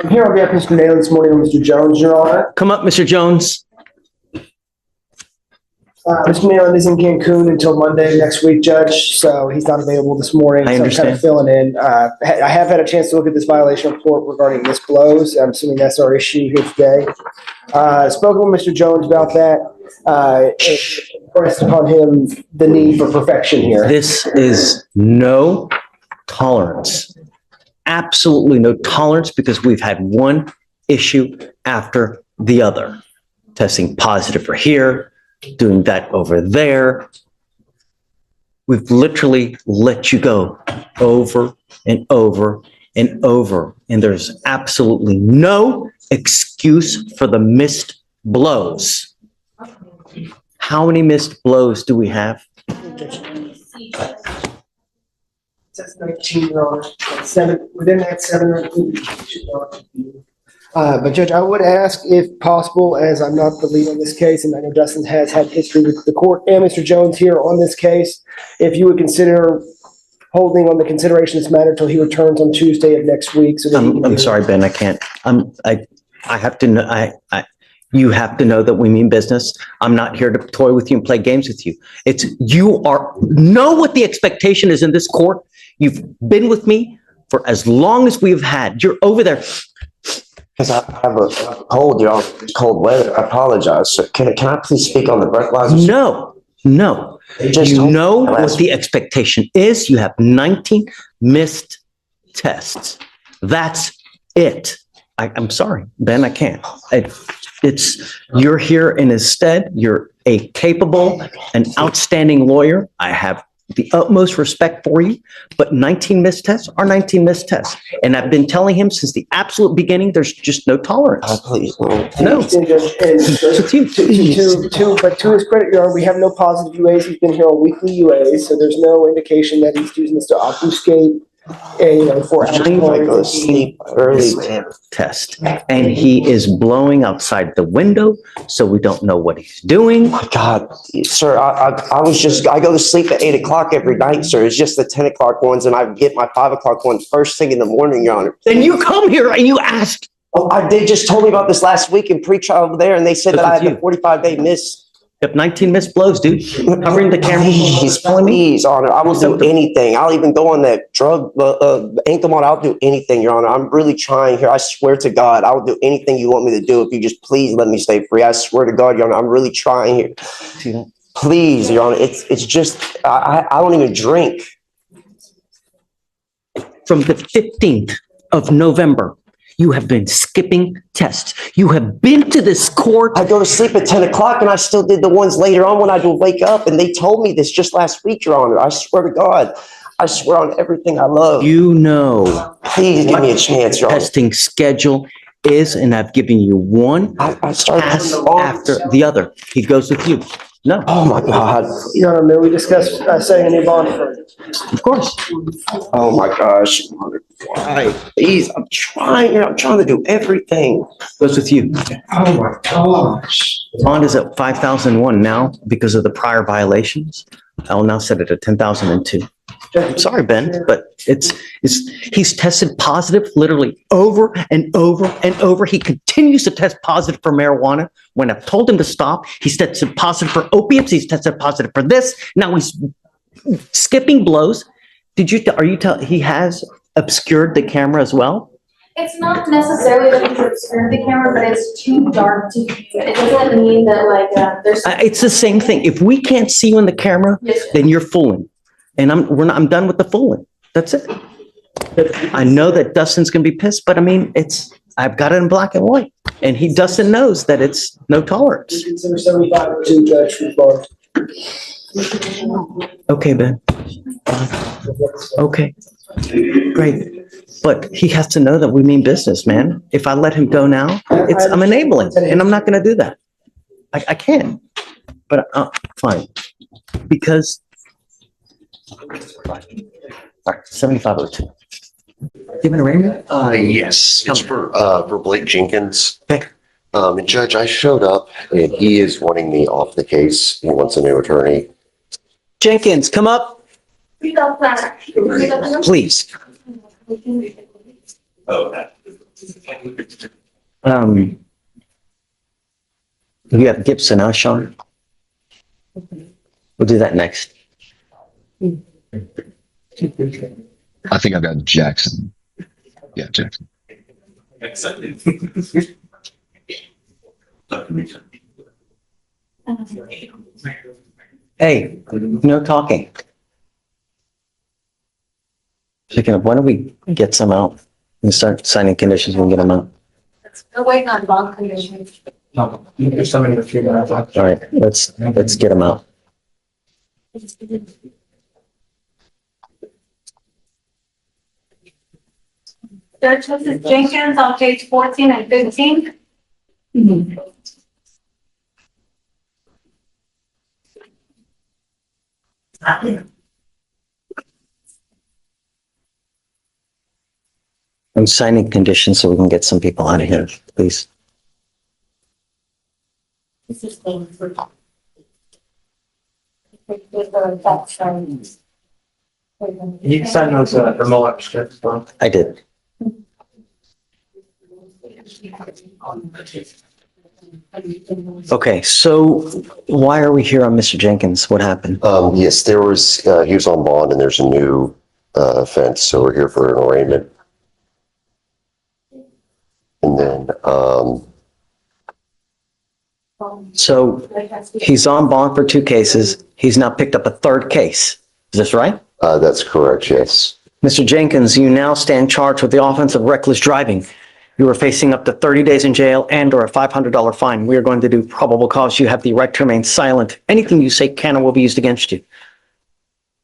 I'm here on behalf of Mr. Naylor this morning with Mr. Jones, Your Honor. Come up, Mr. Jones. Mr. Naylor is in Cancun until Monday next week, Judge, so he's not available this morning. I So I'm kind of understand. filling in. I have had a chance to look at this violation report regarding missed blows. I'm assuming that's our issue here today. Spoken with Mr. Jones about that. Pressed upon him the need for perfection here. This is no tolerance. Absolutely no tolerance, because we've had one issue after the other. Testing positive for here, doing that over there. We've literally let you go over and over and over. And there's absolutely no excuse for the missed blows. How many missed blows do we have? That's 19, Your Honor. 7, within that 7. But Judge, I would ask if possible, as I'm not the lead on this case, and I know Dustin has had history with the court and Mr. Jones here on this case, if you would consider holding on the consideration of this matter until he returns on Tuesday of next week. So that he can I'm hear- sorry, Ben, I can't. I have to know, you have to know that we mean business. I'm not here to toy with you and play games with you. Know what the expectation is in this court. You've been with me for as long as we've had. You're over there. Because I have a cold, y'all, cold weather. I apologize. So can I please speak on the breathalyzer? No. You know what the expectation is. You have 19 missed tests. That's it. I'm sorry, Ben, I can't. You're here in his stead. You're a capable and outstanding lawyer. I have the utmost respect for you, but 19 missed tests are 19 missed tests. And I've been telling him since the absolute beginning, there's just no tolerance. Please, no. No. And to his credit, Your Honor, we have no positive UAs. He's been here on weekly UAs, so there's no indication that he's using this to obfuscate, for I go to sleep early, man. Test. And he is blowing outside the window, so we don't know what he's doing. My God, sir, I go to sleep at 8 o'clock every night, sir. It's just the 10 o'clock ones, and I get my 5 o'clock one first thing in the morning, Your Honor. Then you come here and you ask. Oh, they just told me about this last week in pre-trial over there, and they said that I had a 45-day miss. You have 19 missed blows, dude. Covering the camera. Please, Honor, I will do anything. I'll even go on that drug, ankle monitor. I'll do anything, Your Honor. I'm really trying here. I swear to God, I'll do anything you want me to do if you just please let me stay free. I swear to God, Your Honor, I'm really trying here. Please, Your Honor, it's just, I don't even drink. From the 15th of November, you have been skipping tests. You have been to this court. I go to sleep at 10 o'clock and I still did the ones later on when I would wake up, and they told me this just last week, Your Honor. I swear to God. I swear on everything I love. You know. Please give me a chance, Your Honor. Testing schedule is, and I've given you one I started pass after the other. He goes with you. No, Oh my God. Your Honor, may we discuss setting a new bond for of course. Oh my gosh. Why? Please, I'm trying to do everything. Goes with you. Oh my gosh. Bond is at 5,001 now because of the prior violations. I will now set it at 10,002. I'm sorry, Ben, but he's tested positive literally over and over and over. He continues to test positive for marijuana. When I've told him to stop, he's tested positive for opiates. He's tested positive for this. Now he's skipping blows. He has obscured the camera as well? It's not necessarily that he's obscured the camera, but it's too dark to view. It doesn't mean that there's. It's the same thing. If we can't see you in the camera, then you're fooling. And I'm done with the fooling. That's it. I know that Dustin's gonna be pissed, but I mean, I've got it in black and white. And Dustin knows that it's no tolerance. consider 7502, Judge, for bond? Okay, Ben. Okay, great. But he has to know that we mean business, man. If I let him go now, I'm enabling, and I'm not gonna do that. I can't, but fine. Because, all right, 7502. Give it a ring? Yes, it's for Blake Jenkins. Okay. And Judge, I showed up and he is wanting me off the case. He wants a new attorney. Jenkins, come up, please. You have Gibson, huh, Sean? We'll do that next. I think I've got Jackson. Yeah, Jackson. Hey, no talking. Speaking of, why don't we get some out and start signing conditions and get them out? We're waiting on bond conditions. All right, let's get them out. Judge, this is Jenkins on page 14 and 15. I'm signing conditions so we can get some people out of here, please. This is thing for. You sign those remote strips, bro. I did. Okay, so why are we here on Mr. Jenkins? What happened? Yes, there was, he was on bond and there's a new, offense, so we're here for an arraignment. And then, So he's on bond for 2 cases. He's now picked up a 3rd case. Is this right? that's correct, yes. Mr. Jenkins, you now stand charged with the offense of reckless driving. You are facing up to 30 days in jail and or a $500 fine. We are going to do probable cause. You have the right to remain silent. Anything you say can or will be used against you.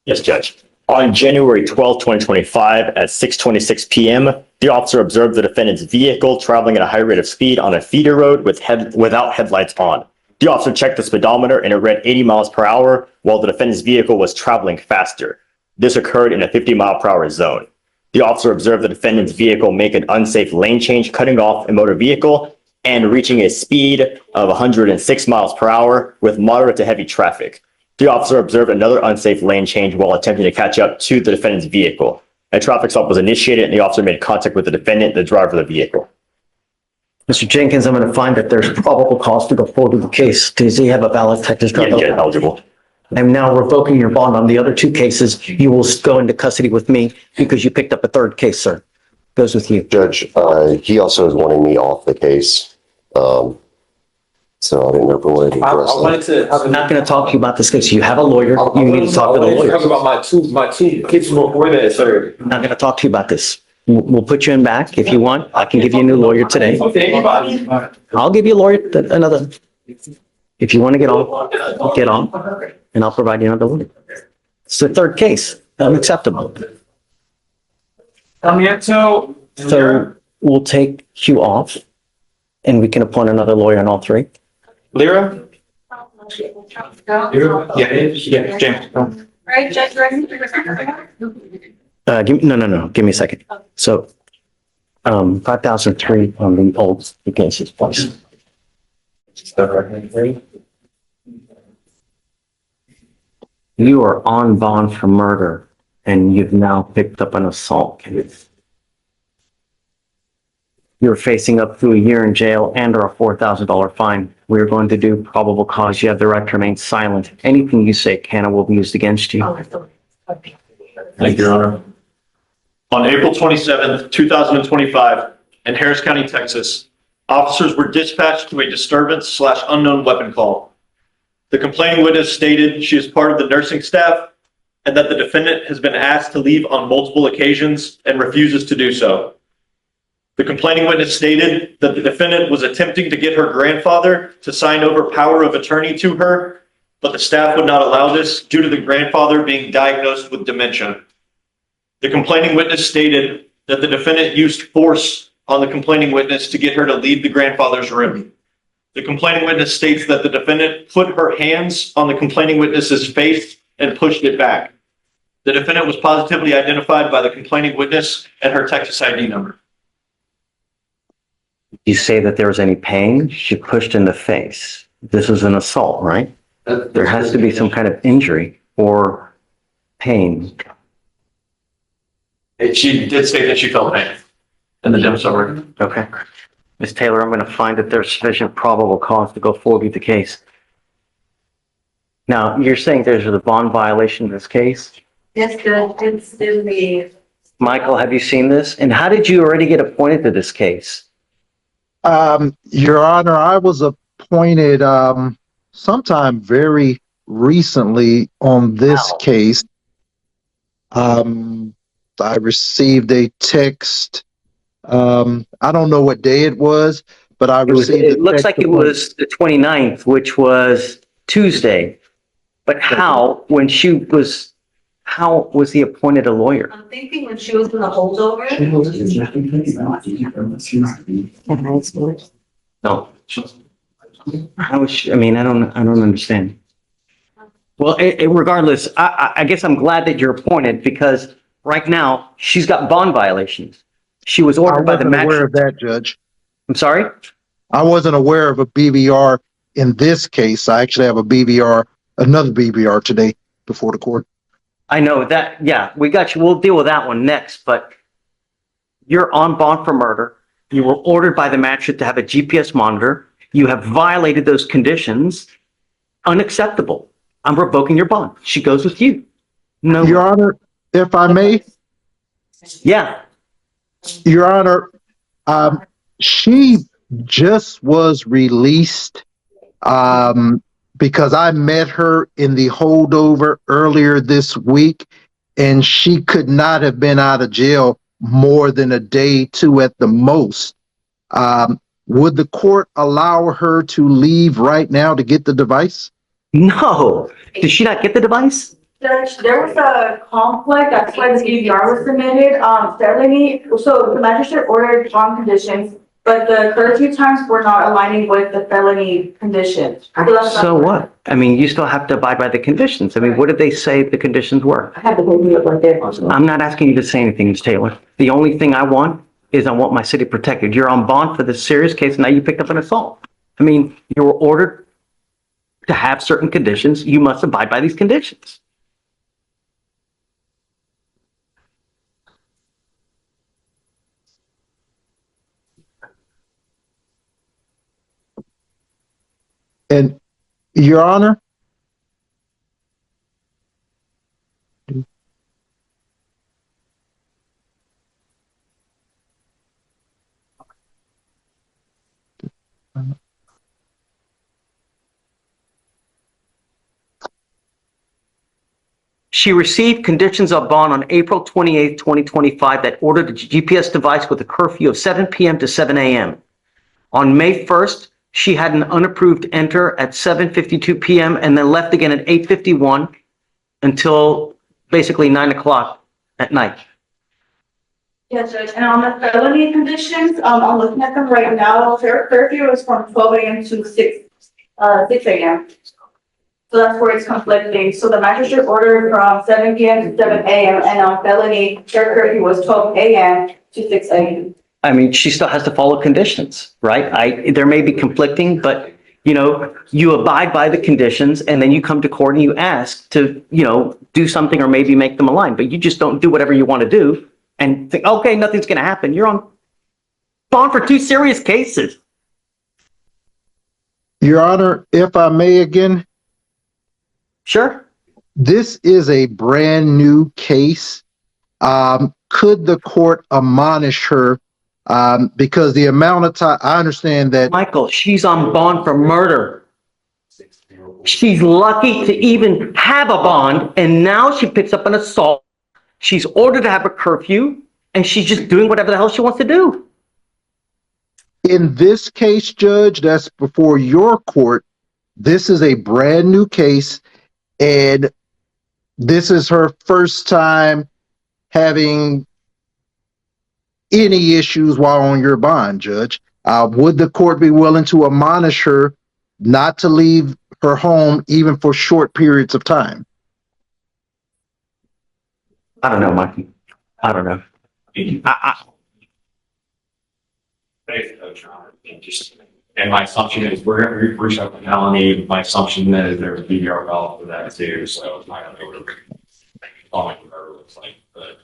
Yes, Judge. On January 12, 2025, at 6:26 p.m., the officer observed the defendant's vehicle traveling at a high rate of speed on a feeder road without headlights on. The officer checked the speedometer and it read 80 miles per hour while the defendant's vehicle was traveling faster. This occurred in a 50-mile-per-hour zone. The officer observed the defendant's vehicle make an unsafe lane change, cutting off a motor vehicle and reaching a speed of 106 miles per hour with moderate to heavy traffic. The officer observed another unsafe lane change while attempting to catch up to the defendant's vehicle. A traffic stop was initiated and the officer made contact with the defendant, the driver of the vehicle. Mr. Jenkins, I'm going to find that there's probable cause to go forward with the case. Does he have a valid Texas Yeah, driver's yeah, eligible. I'm now revoking your bond on the other 2 cases. You will go into custody with me because you picked up a 3rd case, sir. Goes with you. Judge, he also is wanting me off the case. So I didn't know if we wanted to I address that. wanted to. I'm not going to talk to you about this case. You have a lawyer. You need to talk to the lawyer. Talk about my two kids before that, sir. I'm not going to talk to you about this. We'll put you in back if you want. I can give you a new lawyer today. Okay, anybody? I'll give you a lawyer, another. If you want to get on, and I'll provide you another lawyer. It's the 3rd case. Unacceptable. So We'll take you off and we can appoint another lawyer on all 3. Lyra? Yeah, James. Right, Judge, ready? No. Give me a second. So, 5,003 on the old cases, please. You are on bond for murder and you've now picked up an assault case. You're facing up to a year in jail and or a $4,000 fine. We're going to do probable cause. You have the right to remain silent. Anything you say can or will be used against you. Thank you, Your Honor. On April 27th, 2025, in Harris County, Texas, officers were dispatched to a disturbance/unknown weapon call. The complaining witness stated she is part of the nursing staff and that the defendant has been asked to leave on multiple occasions and refuses to do so. The complaining witness stated that the defendant was attempting to get her grandfather to sign over power of attorney to her, but the staff would not allow this due to the grandfather being diagnosed with dementia. The complaining witness stated that the defendant used force on the complaining witness to get her to leave the grandfather's room. The complaining witness states that the defendant put her hands on the complaining witness's face and pushed it back. The defendant was positively identified by the complaining witness and her Texas ID number. You say that there was any pain? She pushed in the face. This is an assault, right? There has to be some kind of injury or pain. She did state that she felt pain. and the dim summary. Okay. Ms. Taylor, I'm going to find that there's sufficient probable cause to go forward with the case. Now, you're saying there's a bond violation in this case? Yes, Judge, it's still me. Michael, have you seen this? And how did you already get appointed to this case? Your Honor, I was appointed sometime very recently on this Wow. case. I received a text. I don't know what day it was, but I received It looks like it was the 29th, which was Tuesday. But how was he appointed a lawyer? I'm thinking when she was in the holdover. No. How was she, I mean, I don't understand. Well, regardless, I guess I'm glad that you're appointed because right now she's got bond violations. She was I ordered by the wasn't aware of magistrate. that, Judge. I'm sorry? I wasn't aware of a BVR in this case. I actually have another BVR today before the court. I know that, yeah, we got you. We'll deal with that one next, but you're on bond for murder. You were ordered by the magistrate to have a GPS monitor. You have violated those conditions. Unacceptable. I'm revoking your bond. She goes with you. No. Your Honor, if I may, Yeah. Your Honor, she just was released because I met her in the holdover earlier this week, and she could not have been out of jail more than a day, two at the most. Would the court allow her to leave right now to get the device? No. Did she not get the device? Judge, there was a conflict, that's why the DVR was submitted, felony, so the magistrate ordered bond conditions, but the curfew times were not aligning with the felony conditions. So what? I mean, you still have to abide by the conditions. I mean, what did they say the conditions were? I had to hold me up right there. I'm not asking you to say anything, Ms. Taylor. The only thing I want is I want my city protected. You're on bond for this serious case, and now you picked up an assault. I mean, you were ordered to have certain conditions. You must abide by these conditions. And Your Honor, She received conditions of bond on April 28th, 2025 that ordered a GPS device with a curfew of 7 p.m. to 7 a.m. On May 1st, she had an unapproved enter at 7:52 p.m. and then left again at 8:51 until basically 9 o'clock at night. Yes, Judge, and on the felony conditions, I'm looking at them right now, their curfew is from 12 a.m. to 6 a.m. So that's where it's conflicting, so the magistrate ordered from 7 p.m. to 7 a.m. and on felony, their curfew was 12 a.m. to 6 a.m. I mean, she still has to follow conditions, right? There may be conflicting, but you abide by the conditions and then you come to court and you ask to, do something or maybe make them align, but you just don't do whatever you want to do and think, okay, nothing's going to happen. You're on bond for 2 serious cases. Your Honor, if I may again, Sure. this is a brand new case. Could the court admonish her? Because the amount of time, I understand that. Michael, she's on bond for murder. She's lucky to even have a bond, and now she picks up an assault. She's ordered to have a curfew, and she's just doing whatever the hell she wants to do. In this case, Judge, that's before your court. This is a brand new case, and this is her first time having any issues while on your bond, Judge. Would the court be willing to admonish her not to leave her home even for short periods of time? I don't know, Mikey. I don't know. And my assumption is we're going to reach out to Melanie. My assumption is there's a BDR valve for that too. So I don't know what it looks like, but.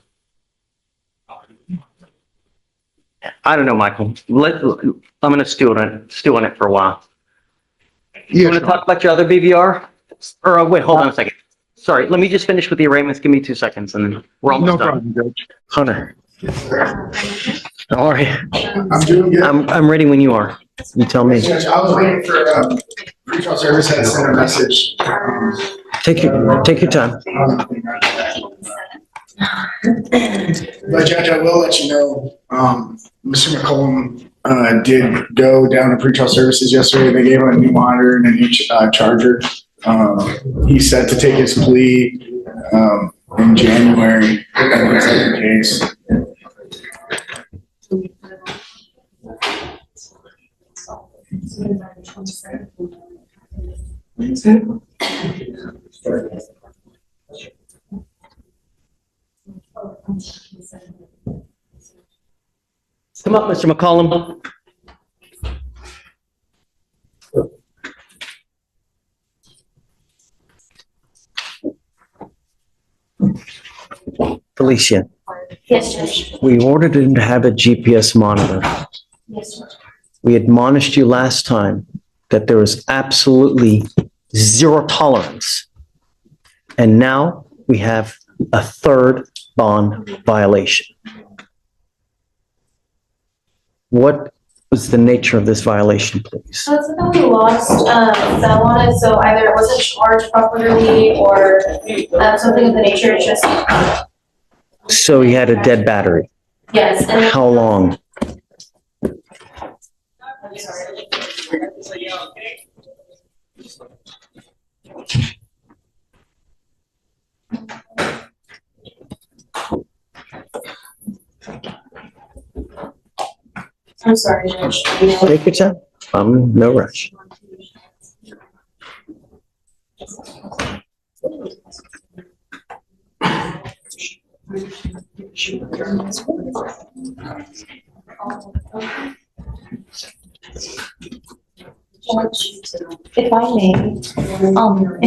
I don't know, Michael. I'm gonna stew on it for a while. You Yes, want to talk about your other BVR? Or wait, hold on a second. Sorry, let me just finish with the arraignments. Give me 2 seconds and then we're almost no done. problem, Judge. Hunter. How are you? I'm doing good. I'm ready when you are. You tell me. Judge, I was waiting for, pretrial service had sent a message. Take your time. But Judge, I will let you know, Mr. McCollum, did go down to pretrial services yesterday. They gave him a new monitor and a new, charger. He's set to take his plea, in January, and it's like the case. Come up, Mr. McCollum. Felicia, Yes, Judge. we ordered him to have a GPS monitor. Yes, Judge. We admonished you last time that there was absolutely zero tolerance. And now we have a third bond violation. What was the nature of this violation, please? So it's something we lost, fell on it, so either it wasn't charged properly or, something of the nature, it's just, So he had a dead battery. yes. And How long? I'm sorry. I'm sorry, Judge. Take your time. No rush. If I may,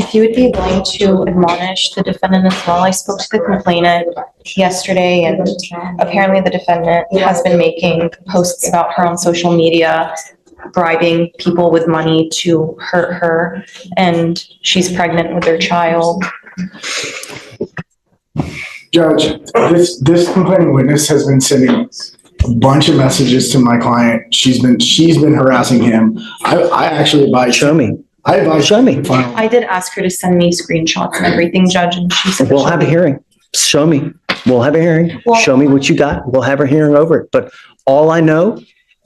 if you would be willing to admonish the defendant as well. I spoke to the complainant yesterday and apparently the defendant has been making posts about her on social media, bribing people with money to hurt her, and she's pregnant with their child. Judge, this complaining witness has been sending a bunch of messages to my client. She's been harassing him. I actually advise. Show me. I advise. Show me. I did ask her to send me screenshots and everything, Judge, and she said. that We'll have a hearing. Show me. We'll have a hearing. Well- Show me what you got. We'll have a hearing over it. But all I know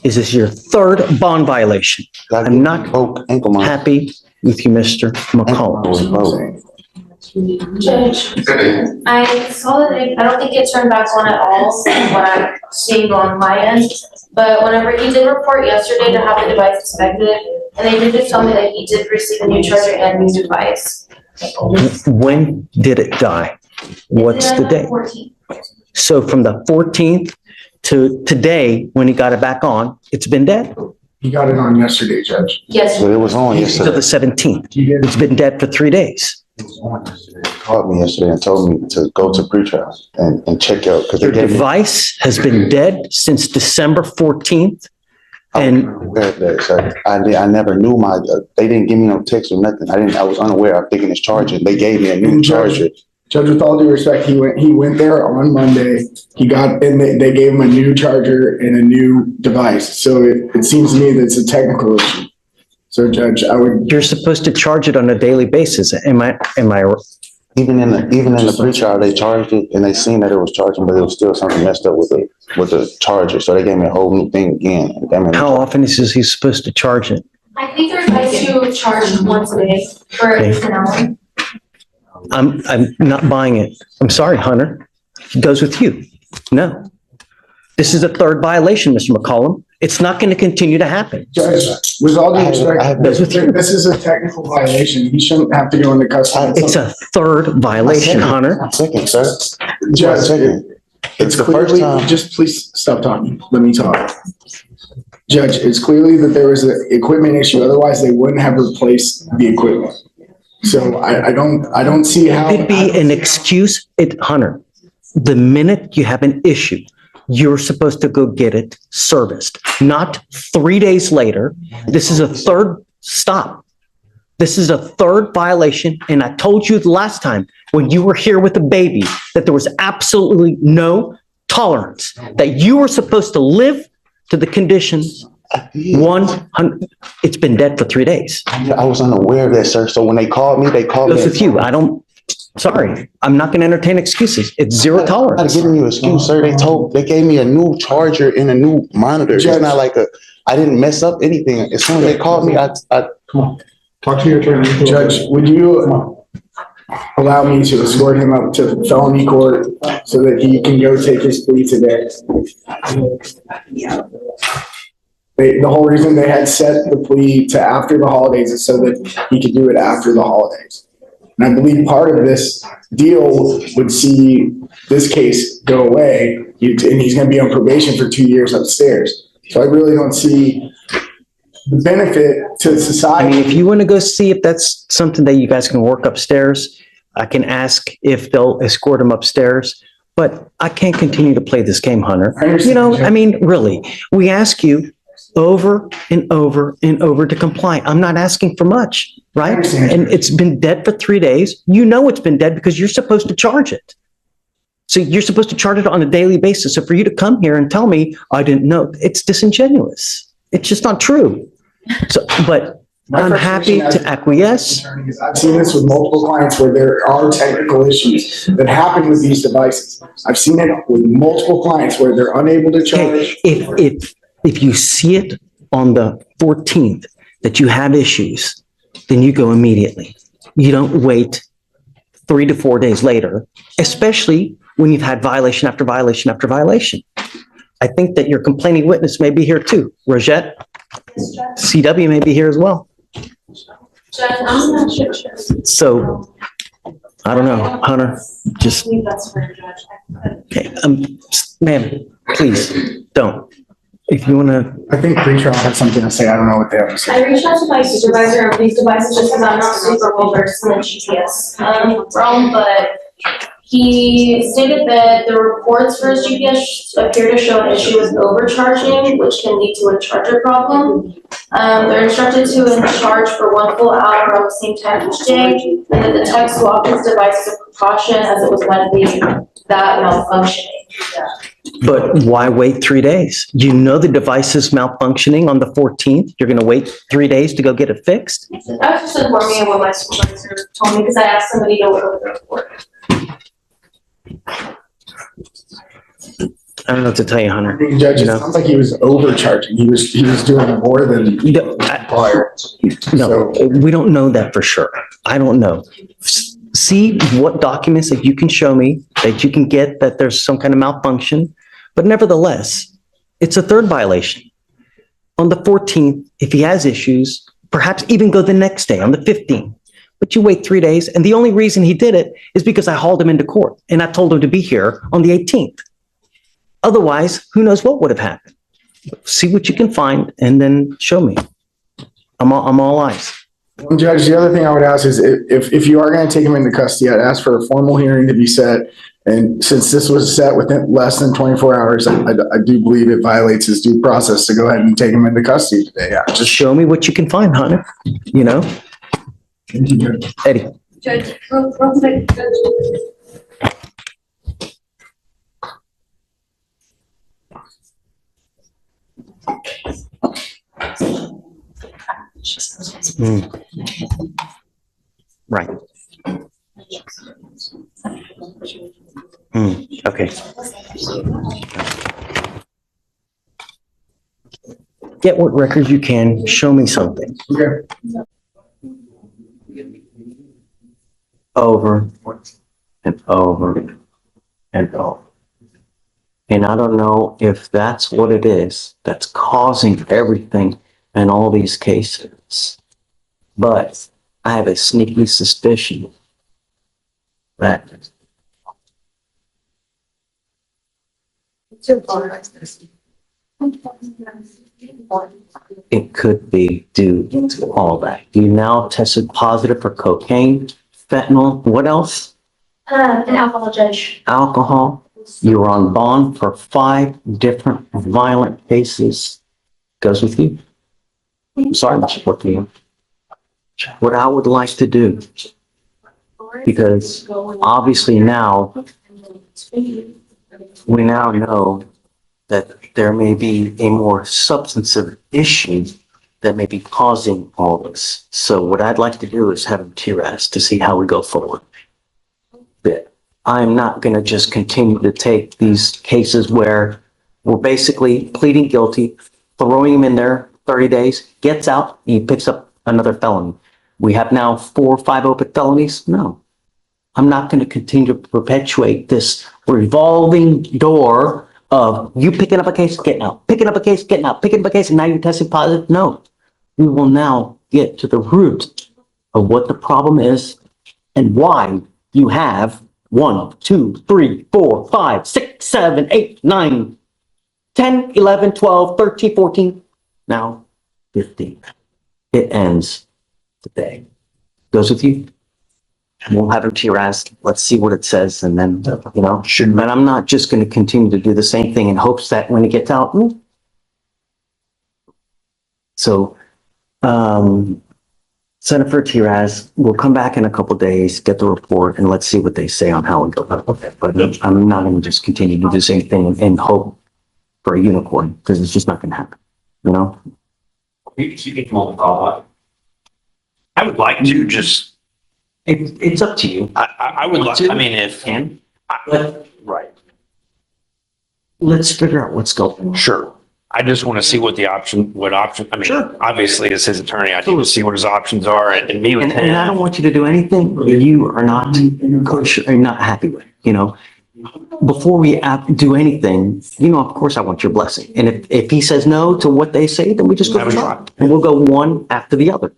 is this is your third bond violation. I'm not happy with you, Mr. McCollum. Judge, I saw that I don't think it turned back on at all from what I'm seeing on my end. But whenever he did report yesterday to have the device inspected, and they did just tell me that he did receive a new charger and new device. When did it die? What's the date? 14th. So from the 14th to today, when he got it back on, it's been dead? He got it on yesterday, Judge. Yes. It was on To yesterday. the 17th. He did. It's been dead for 3 days. He called me yesterday and told me to go to pretrial and check out because Your they gave me. device has been dead since December 14th. And I never knew they didn't give me no text or nothing. I was unaware of taking his charger. They gave me a new charger. Judge, with all due respect, he went there on Monday. They gave him a new charger and a new device. So it seems to me that it's a technical issue. So Judge, you're supposed to charge it on a daily basis. Am I? Even in the pre-trial, they charged it and they seen that it was charging, but it was still something messed up with the charger. So they gave me a whole new thing again. How often is he supposed to charge it? I think they're advised to charge once a day for at least an hour. I'm not buying it. I'm sorry, Hunter. It goes with you. No. This is a third violation, Mr. McCollum. It's not going to continue to happen. Judge, with all due respect, this is a technical violation. He shouldn't have to go into custody. It's a third violation, Hunter. Second, sir. Judge, Second. it's the first clearly, time. just please stop talking. Let me talk. Judge, it's clearly that there was an equipment issue. Otherwise, they wouldn't have replaced the equipment. So I don't see how. It'd be an excuse. Hunter, the minute you have an issue you're supposed to go get it serviced, not 3 days later. This is a third stop. This is a third violation. And I told you the last time when you were here with the baby that there was absolutely no tolerance, that you were supposed to live to the conditions. 100, it's been dead for 3 days. I was unaware of that, sir. So when they called me, Goes with you. Sorry, I'm not going to entertain excuses. It's zero I'm not tolerance. giving you an excuse, sir. They gave me a new charger and a new monitor. It's not like I didn't mess up anything. As soon as they called me, I Come on, talk to your attorney. Judge, would you allow me to escort him up to felony court so that he can go take his plea today? The whole reason they had set the plea to after the holidays is so that he could do it after the holidays. And I believe part of this deal would see this case go away, and he's going to be on probation for 2 years upstairs. So I really don't see the benefit to I society. mean, if you want to go see if that's something that you guys can work upstairs, I can ask if they'll escort him upstairs. But I can't continue to play this game, Hunter. I understand, You know, Judge. I mean, really, we ask you over and over and over to comply. I'm not asking for much, I right? understand. And it's been dead for 3 days. You know it's been dead because you're supposed to charge it. So you're supposed to charge it on a daily basis. So for you to come here and tell me, I didn't know, it's disingenuous. It's just not true. So, but My I'm happy frustration to acquiesce. is I've seen this with multiple clients where there are technical issues that happen with these devices. I've seen it with multiple clients where they're unable to Okay, charge. if you see it on the 14th that you have issues, then you go immediately. You don't wait 3 to 4 days later, especially when you've had violation after violation after violation. I think that your complaining witness may be here too. Rosette, CW may be here as well. Judge, I'm not sure. So, I don't know, Hunter, just, I believe that's for a judge. okay, ma'am, please, don't. If you want to, I think pretrial had something to say. I don't know what they have to say. I reached out to my supervisor of these devices just because I'm not super well versed in the GPS realm, but he stated that the reports for his GPS appear to show an issue with overcharging, which can lead to a charger problem. They're instructed to charge for 1 full hour on the same time each day, and that the tech swapped his device as a precaution as it was likely that malfunctioning. but why wait 3 days? You know the device is malfunctioning on the 14th. You're going to wait 3 days to go get it fixed? I was just informing of what my supervisor told me because I asked somebody to look over the report. I don't know what to tell you, Hunter. Judge, it No. sounds like he was overcharging. He was doing more than required. No, we don't know that for sure. I don't know. See what documents that you can show me, that you can get that there's some kind of malfunction. But nevertheless, it's a third violation. On the 14th, if he has issues, perhaps even go the next day on the 15th. But you wait 3 days. And the only reason he did it is because I hauled him into court and I told him to be here on the 18th. Otherwise, who knows what would have happened? See what you can find and then show me. I'm all eyes. Judge, the other thing I would ask is if you are going to take him into custody, I'd ask for a formal hearing to be set. And since this was set within less than 24 hours, I do believe it violates his due process to go ahead and take him into custody today. Yeah, Just show me what you can find, Hunter. You know, thank you, Judge. Eddie. Judge, real quick, Judge. Right. Okay. Get what records you can. Show me something. Okay. Over and over and over. And I don't know if that's what it is that's causing everything in all these cases. But I have a sneaky suspicion that it could be due to all that. You now tested positive for cocaine, fentanyl, what else? An alcohol, judge. Alcohol. You're on bond for 5 different violent cases. Goes with you. I'm sorry, Mr. Portillo. What I would like to do, because obviously now, we now know that there may be a more substantive issue that may be causing all this. So what I'd like to do is have a TRAS to see how we go forward. But I'm not gonna just continue to take these cases where we're basically pleading guilty, throwing him in there 30 days, gets out, he picks up another felony. We have now 4 or 5 open felonies? No. I'm not gonna continue to perpetuate this revolving door of you picking up a case, getting out, picking up a case, getting out, picking up a case, and now you're testing positive. No. We will now get to the root of what the problem is and why you have 1, 2, 3, 4, 5, 6, 7, 8, 9, 10, 11, 12, 13, 14, now 15. It ends today. Goes with you? We'll have him TRAS. Let's see what it says. And then, you know, but I'm not just going to continue to do the same thing in hopes that when it gets out. So, send it for TRAS. We'll come back in a couple days, get the report, and let's see what they say on how it goes. Okay. But I'm not going to just continue to do the same thing and hope for a unicorn because it's just not going to happen. You know? You can come on the call. I would like to just, It's up to you. I would like, I mean, if. Can? Right. Let's figure out what's going on. Sure. I just want to see what I mean, Sure. obviously as his attorney, I need to see what his options are and meet with And I him. don't want you to do anything you are not kosher, or not happy with, you know? Before we do anything, you know, of course I want your blessing. And if he says no to what they say, then we just go Have a for try. it. And we'll go one after the other.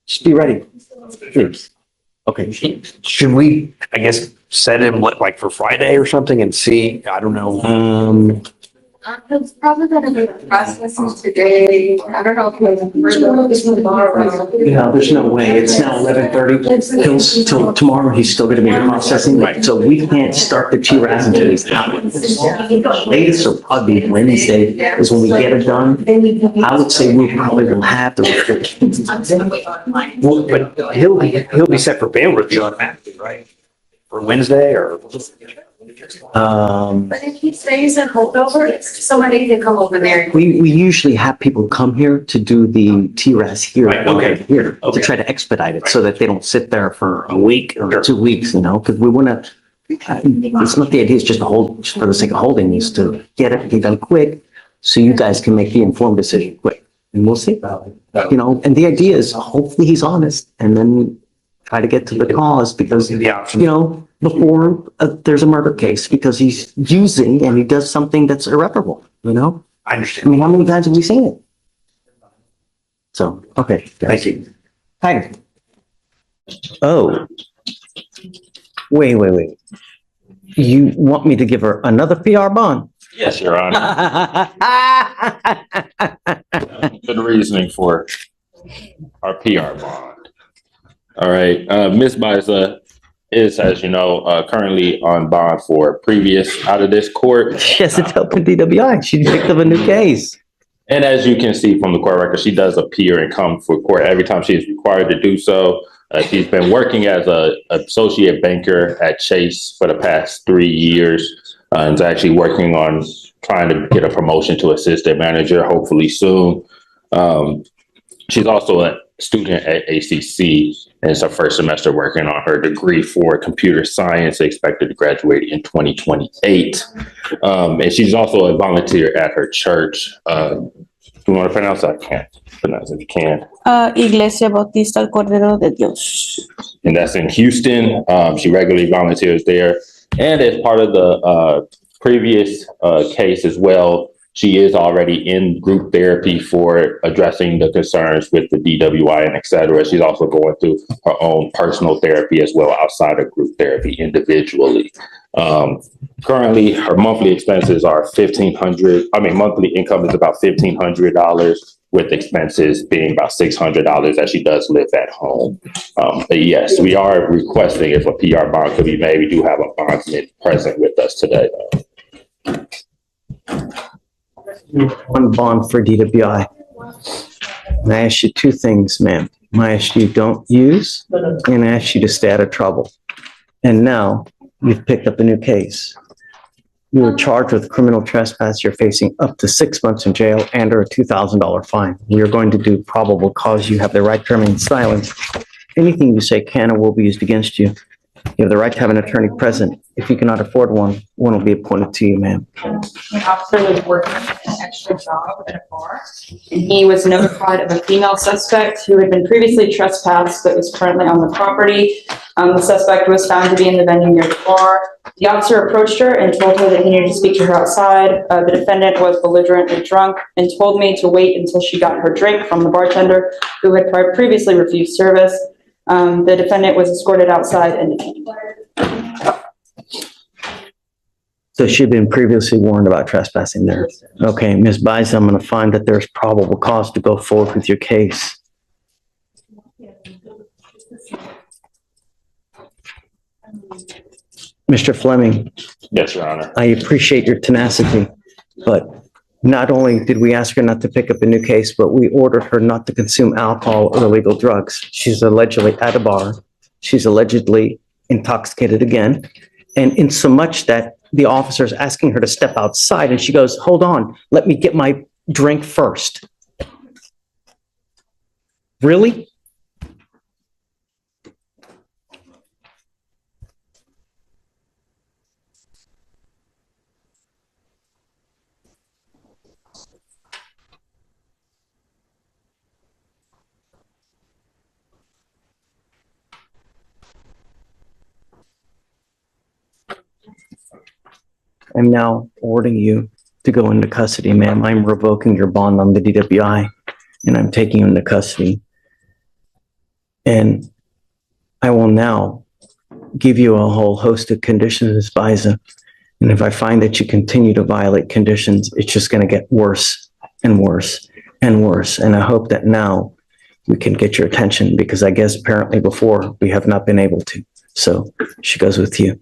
Just be ready. Please. Okay. Should we, I guess, set him like for Friday or something and see, I don't know. It's probably gonna be processing today. I don't know if You know, there's no way. It's now 11:30. Till tomorrow, he's still gonna be processing. Right. So we can't start the TRAS until he's out. Latest will probably be Wednesday is when we get it done. I would say we probably will have the. Well, but he'll be set for bail review automatically, right? For Wednesday or? But if he stays in holdover, somebody can come over there. We usually have people come here to do the TRAS here. Right, okay. Here, to Okay. try to expedite it so that they don't sit there for a week or 2 weeks, you know, because we want to, it's not the idea, it's just to hold, just for the sake of holding, is to get it done quick so you guys can make the informed decision quick. And we'll see, you know, and the idea is hopefully he's honest and then try to get to the cause because, The option. you know, before there's a murder case because he's using and he does something that's irreparable, you know? I I understand. mean, how many times have we seen it? So, okay. Thank you. Hi. Oh. Wait. You want me to give her another PR bond? Yes, Your Honor. Good reasoning for our PR bond. All right, Ms. Biza is, as you know, currently on bond for previous out of this court. She has to tell the DWI. She picked up a new case. And as you can see from the court record, she does appear and come for court every time she is required to do so. She's been working as an associate banker at Chase for the past 3 years and is actually working on trying to get a promotion to assistant manager, hopefully soon. She's also a student at ACC and it's her first semester working on her degree for computer science, expected to graduate in 2028. And she's also a volunteer at her church. Do you want to pronounce that? I can't pronounce it if you can. Iglesia Bautista el Cordero de Dios. And that's in Houston. She regularly volunteers there. And as part of the previous case as well, She is already in group therapy for addressing the concerns with the DWI and et cetera. She's also going through her own personal therapy as well outside of group therapy individually. Currently, her monthly expenses are monthly income is about $1,500, with expenses being about $600 as she does live at home. But yes, we are requesting if a PR bond could be made. We do have a bondsman present with us today. One bond for DWI. And I ask you two things, ma'am. I ask you don't use, and I ask you to stay out of trouble. And now you've picked up a new case. You were charged with criminal trespass. You're facing up to 6 months in jail and or a $2,000 fine. We are going to do probable cause. You have the right to remain silent. Anything you say can and will be used against you. You have the right to have an attorney present. If you cannot afford one, one will be appointed to you, ma'am. An officer was working an extra job at a bar, and he was notified of a female suspect who had been previously trespassed but was currently on the property. The suspect was found to be in the venue near the bar. The officer approached her and told her that he needed to speak to her outside. The defendant was belligerently drunk and told me to wait until she got her drink from the bartender who had previously refused service. The defendant was escorted outside and detained. So she'd been previously warned about trespassing there. Okay, Ms. Biza, I'm going to find that there's probable cause to go forward with your case. Mr. Fleming. Yes, Your Honor. I appreciate your tenacity, but not only did we ask her not to pick up a new case, but we ordered her not to consume alcohol or illegal drugs. She's allegedly at a bar. She's allegedly intoxicated again. And in so much that the officer is asking her to step outside and she goes, hold on, let me get my drink first. Really? I'm now ordering you to go into custody, ma'am. I'm revoking your bond on the DWI and I'm taking you into custody. And I will now give you a whole host of conditions, Biza. And if I find that you continue to violate conditions, it's just going to get worse and worse and worse. And I hope that now we can get your attention because I guess apparently before we have not been able to. So she goes with you.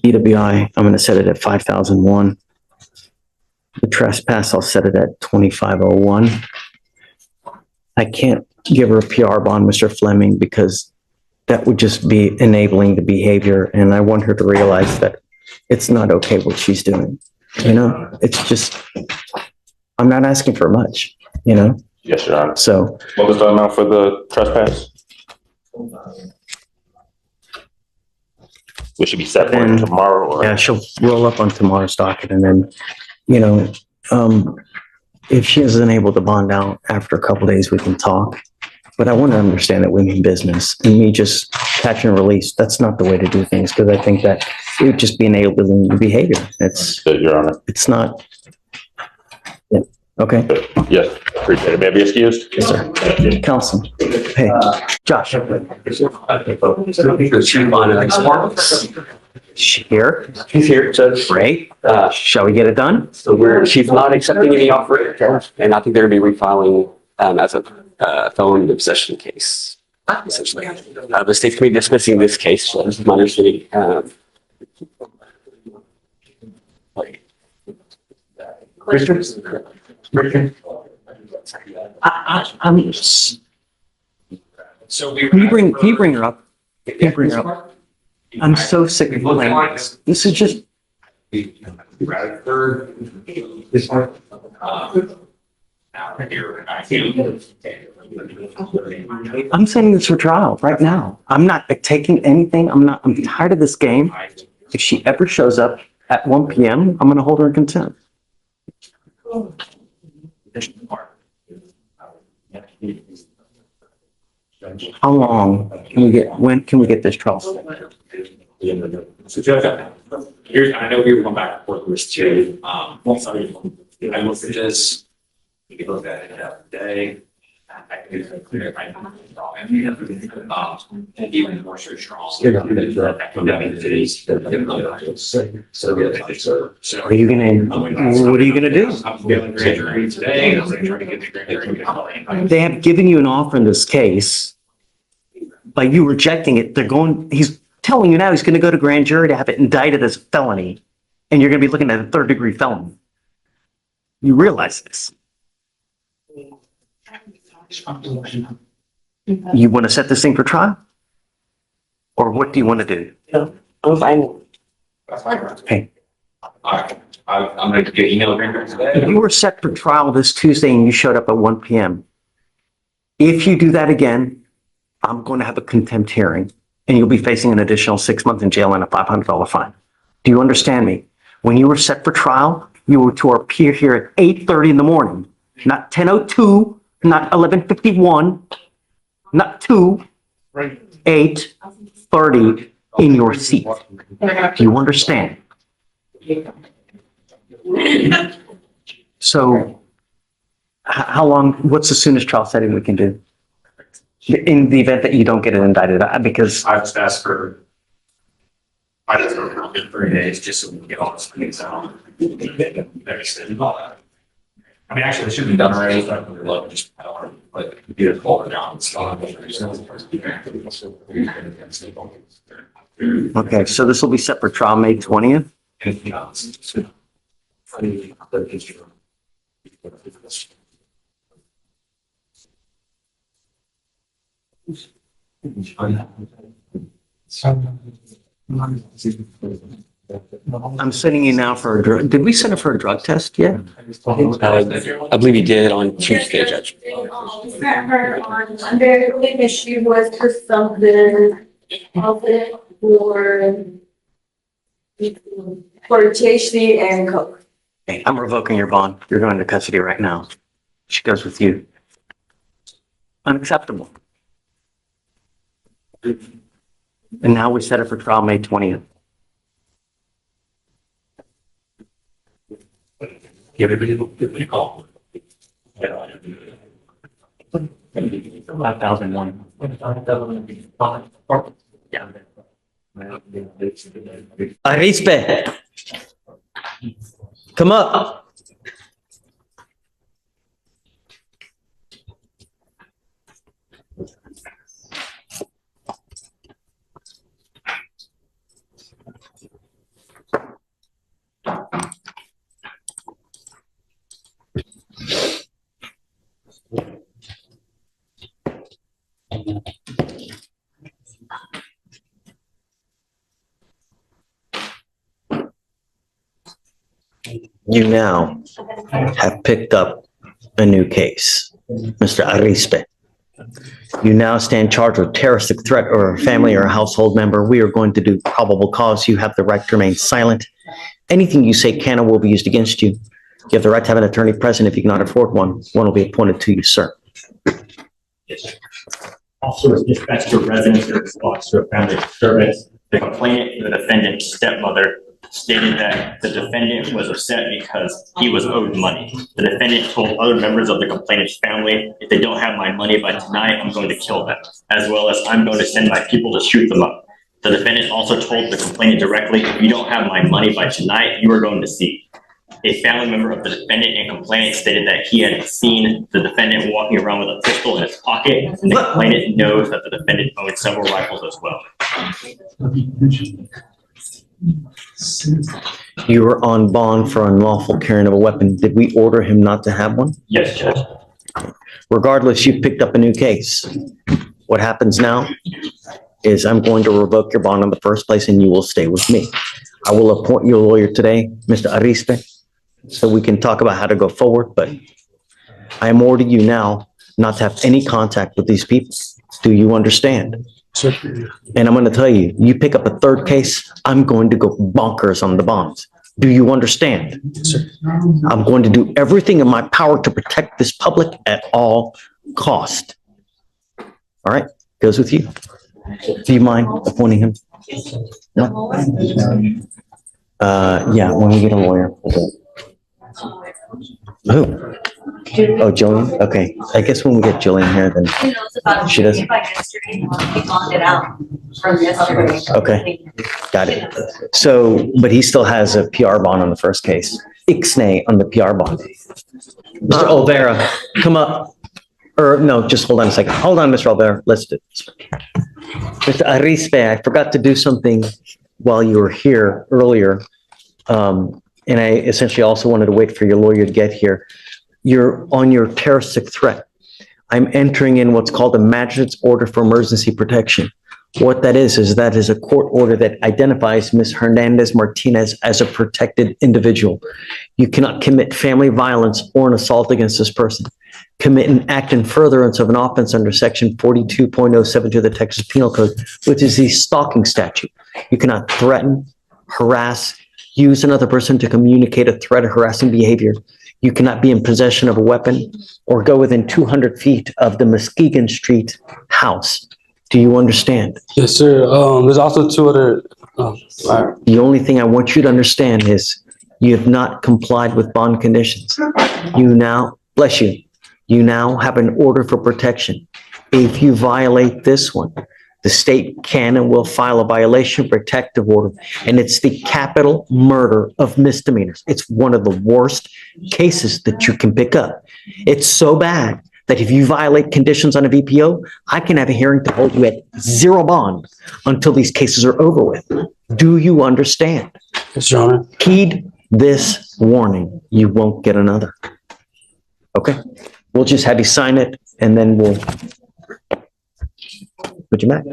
DWI, I'm going to set it at 5,001. The trespass, I'll set it at 2,501. I can't give her a PR bond, Mr. Fleming, because that would just be enabling the behavior. And I want her to realize that it's not okay what she's doing. You know, it's just, I'm not asking for much, you know? Yes, Your Honor. So. What was the amount for the trespass? We should be set for And- tomorrow or? Yeah, she'll roll up on tomorrow's docket and then, you know, if she isn't able to bond out after a couple days, we can talk. But I want to understand that we mean business and me just catch and release. That's not the way to do things because I think that it would just be enabling the behavior. Your Honor. It's not. Yeah. Okay. Yes, appreciate it. May I be excused? Yes, sir. Counsel. Hey, Josh. She here? She's here, Judge. Great. Shall we get it done? So she's not accepting any offer, and I think they're gonna be refiling as a felon in possession case, essentially. The state's gonna be dismissing this case, so this is my understanding. Richard? I'm. So Can you bring her up? Can you bring her up? I'm so sick of playing this. This is just. I'm sending this for trial right now. I'm not taking anything. I'm tired of this game. If she ever shows up at 1 p.m., I'm going to hold her in contempt. How long can we get, when can we get this trial? So Judge, Here's, I know we were going back and forth with this too. Sorry, I looked at this. You can look at it every day. I think it's clear right now. And even more so strong. Are you gonna, what are you gonna do? I'm feeling grand jury today. I'm gonna try to get the grand jury. They have given you an offer in this case. By you rejecting it, he's telling you now he's gonna go to grand jury to have it indicted as a felony. And you're gonna be looking at a third-degree felony. You realize this? You want to set this thing for trial? Or what do you want to do? I'm fine. Hey, I'm gonna get email grand jury today. if you were set for trial this Tuesday and you showed up at 1 p.m., if you do that again, I'm going to have a contempt hearing and you'll be facing an additional 6 months in jail and a $500 fine. Do you understand me? When you were set for trial, you were to appear here at 8:30 in the morning, not 10:02, not 11:51, not 2, 8:30 in your seat. Do you understand? So how long, what's the soonest trial setting we can do? In the event that you don't get it indicted, because I just asked for, I just don't know, 3 days just so we can get all this things out. I mean, actually, it should be done already, but I would love just, like, get it all down. okay, so this will be set for trial May 20th. I'm sending you now for a drug. Did we send it for a drug test yet? I believe you did on Tuesday, Judge. Met her on Monday, I believe, and she was for something of it for THC and coke. Hey, I'm revoking your bond. You're going to custody right now. She goes with you. Unacceptable. And now we set it for trial May 20th. Give everybody a call. 5,001. Yeah. Arispe, come up. You now have picked up a new case, Mr. Arispe. You now stand charged with terroristic threat or a family or a household member. We are going to do probable cause. You have the right to remain silent. Anything you say can or will be used against you. You have the right to have an attorney present. If you cannot afford one will be appointed to you, sir. Officer was dispatched to a residence in response to a family disturbance. The complainant, the defendant's stepmother, stated that the defendant was upset because he was owed money. The defendant told other members of the complainant's family, if they don't have my money by tonight, I'm going to kill them, as well as I'm going to send my people to shoot them up. The defendant also told the complainant directly, if you don't have my money by tonight, you are going to see. A family member of the defendant and complainant stated that he had seen the defendant walking around with a pistol in his pocket, and the complainant knows that the defendant owned several rifles as well. You were on bond for unlawful carrying of a weapon. Did we order him not to have one? Yes, Judge. Regardless, you've picked up a new case. What happens now is I'm going to revoke your bond in the first place and you will stay with me. I will appoint you a lawyer today, Mr. Arispe, so we can talk about how to go forward, but I am ordering you now not to have any contact with these people. Do you understand? And I'm going to tell you, you pick up a third case, I'm going to go bonkers on the bonds. Do you understand? I'm going to do everything in my power to protect this public at all cost. All right, goes with you. Do you mind appointing him? No? Yeah, when we get a lawyer. We'll do it. Who? Oh, Jillian? Okay. I guess when we get Jillian here, then she does. Okay, got it. So, but he still has a PR bond on the first case. Ixnay on the PR bond. Mr. Olvera, come up. Or no, just hold on a second. Hold on, Mr. Olvera. Let's do this. Mr. Arispe, I forgot to do something while you were here earlier. And I essentially also wanted to wait for your lawyer to get here. You're on your terroristic threat. I'm entering in what's called a magistrate's order for emergency protection. What that is a court order that identifies Ms. Hernandez Martinez as a protected individual. You cannot commit family violence or an assault against this person. Commit an act in furtherance of an offense under section 42.072 of the Texas Penal Code, which is the stalking statute. You cannot threaten, harass, use another person to communicate a threat or harassing behavior. You cannot be in possession of a weapon or go within 200 feet of the Muskegon Street house. Do you understand? Yes, sir. There's also two other. The only thing I want you to understand is you have not complied with bond conditions. You now, bless you, you now have an order for protection. If you violate this one, the state can and will file a violation protective order, and it's the capital murder of misdemeanors. It's one of the worst cases that you can pick up. It's so bad that if you violate conditions on a VPO, I can have a hearing to hold you at zero bond until these cases are over with. Do you understand? Yes, Your Honor. Heed this warning. You won't get another. Okay? We'll just have you sign it, and then we'll put you back.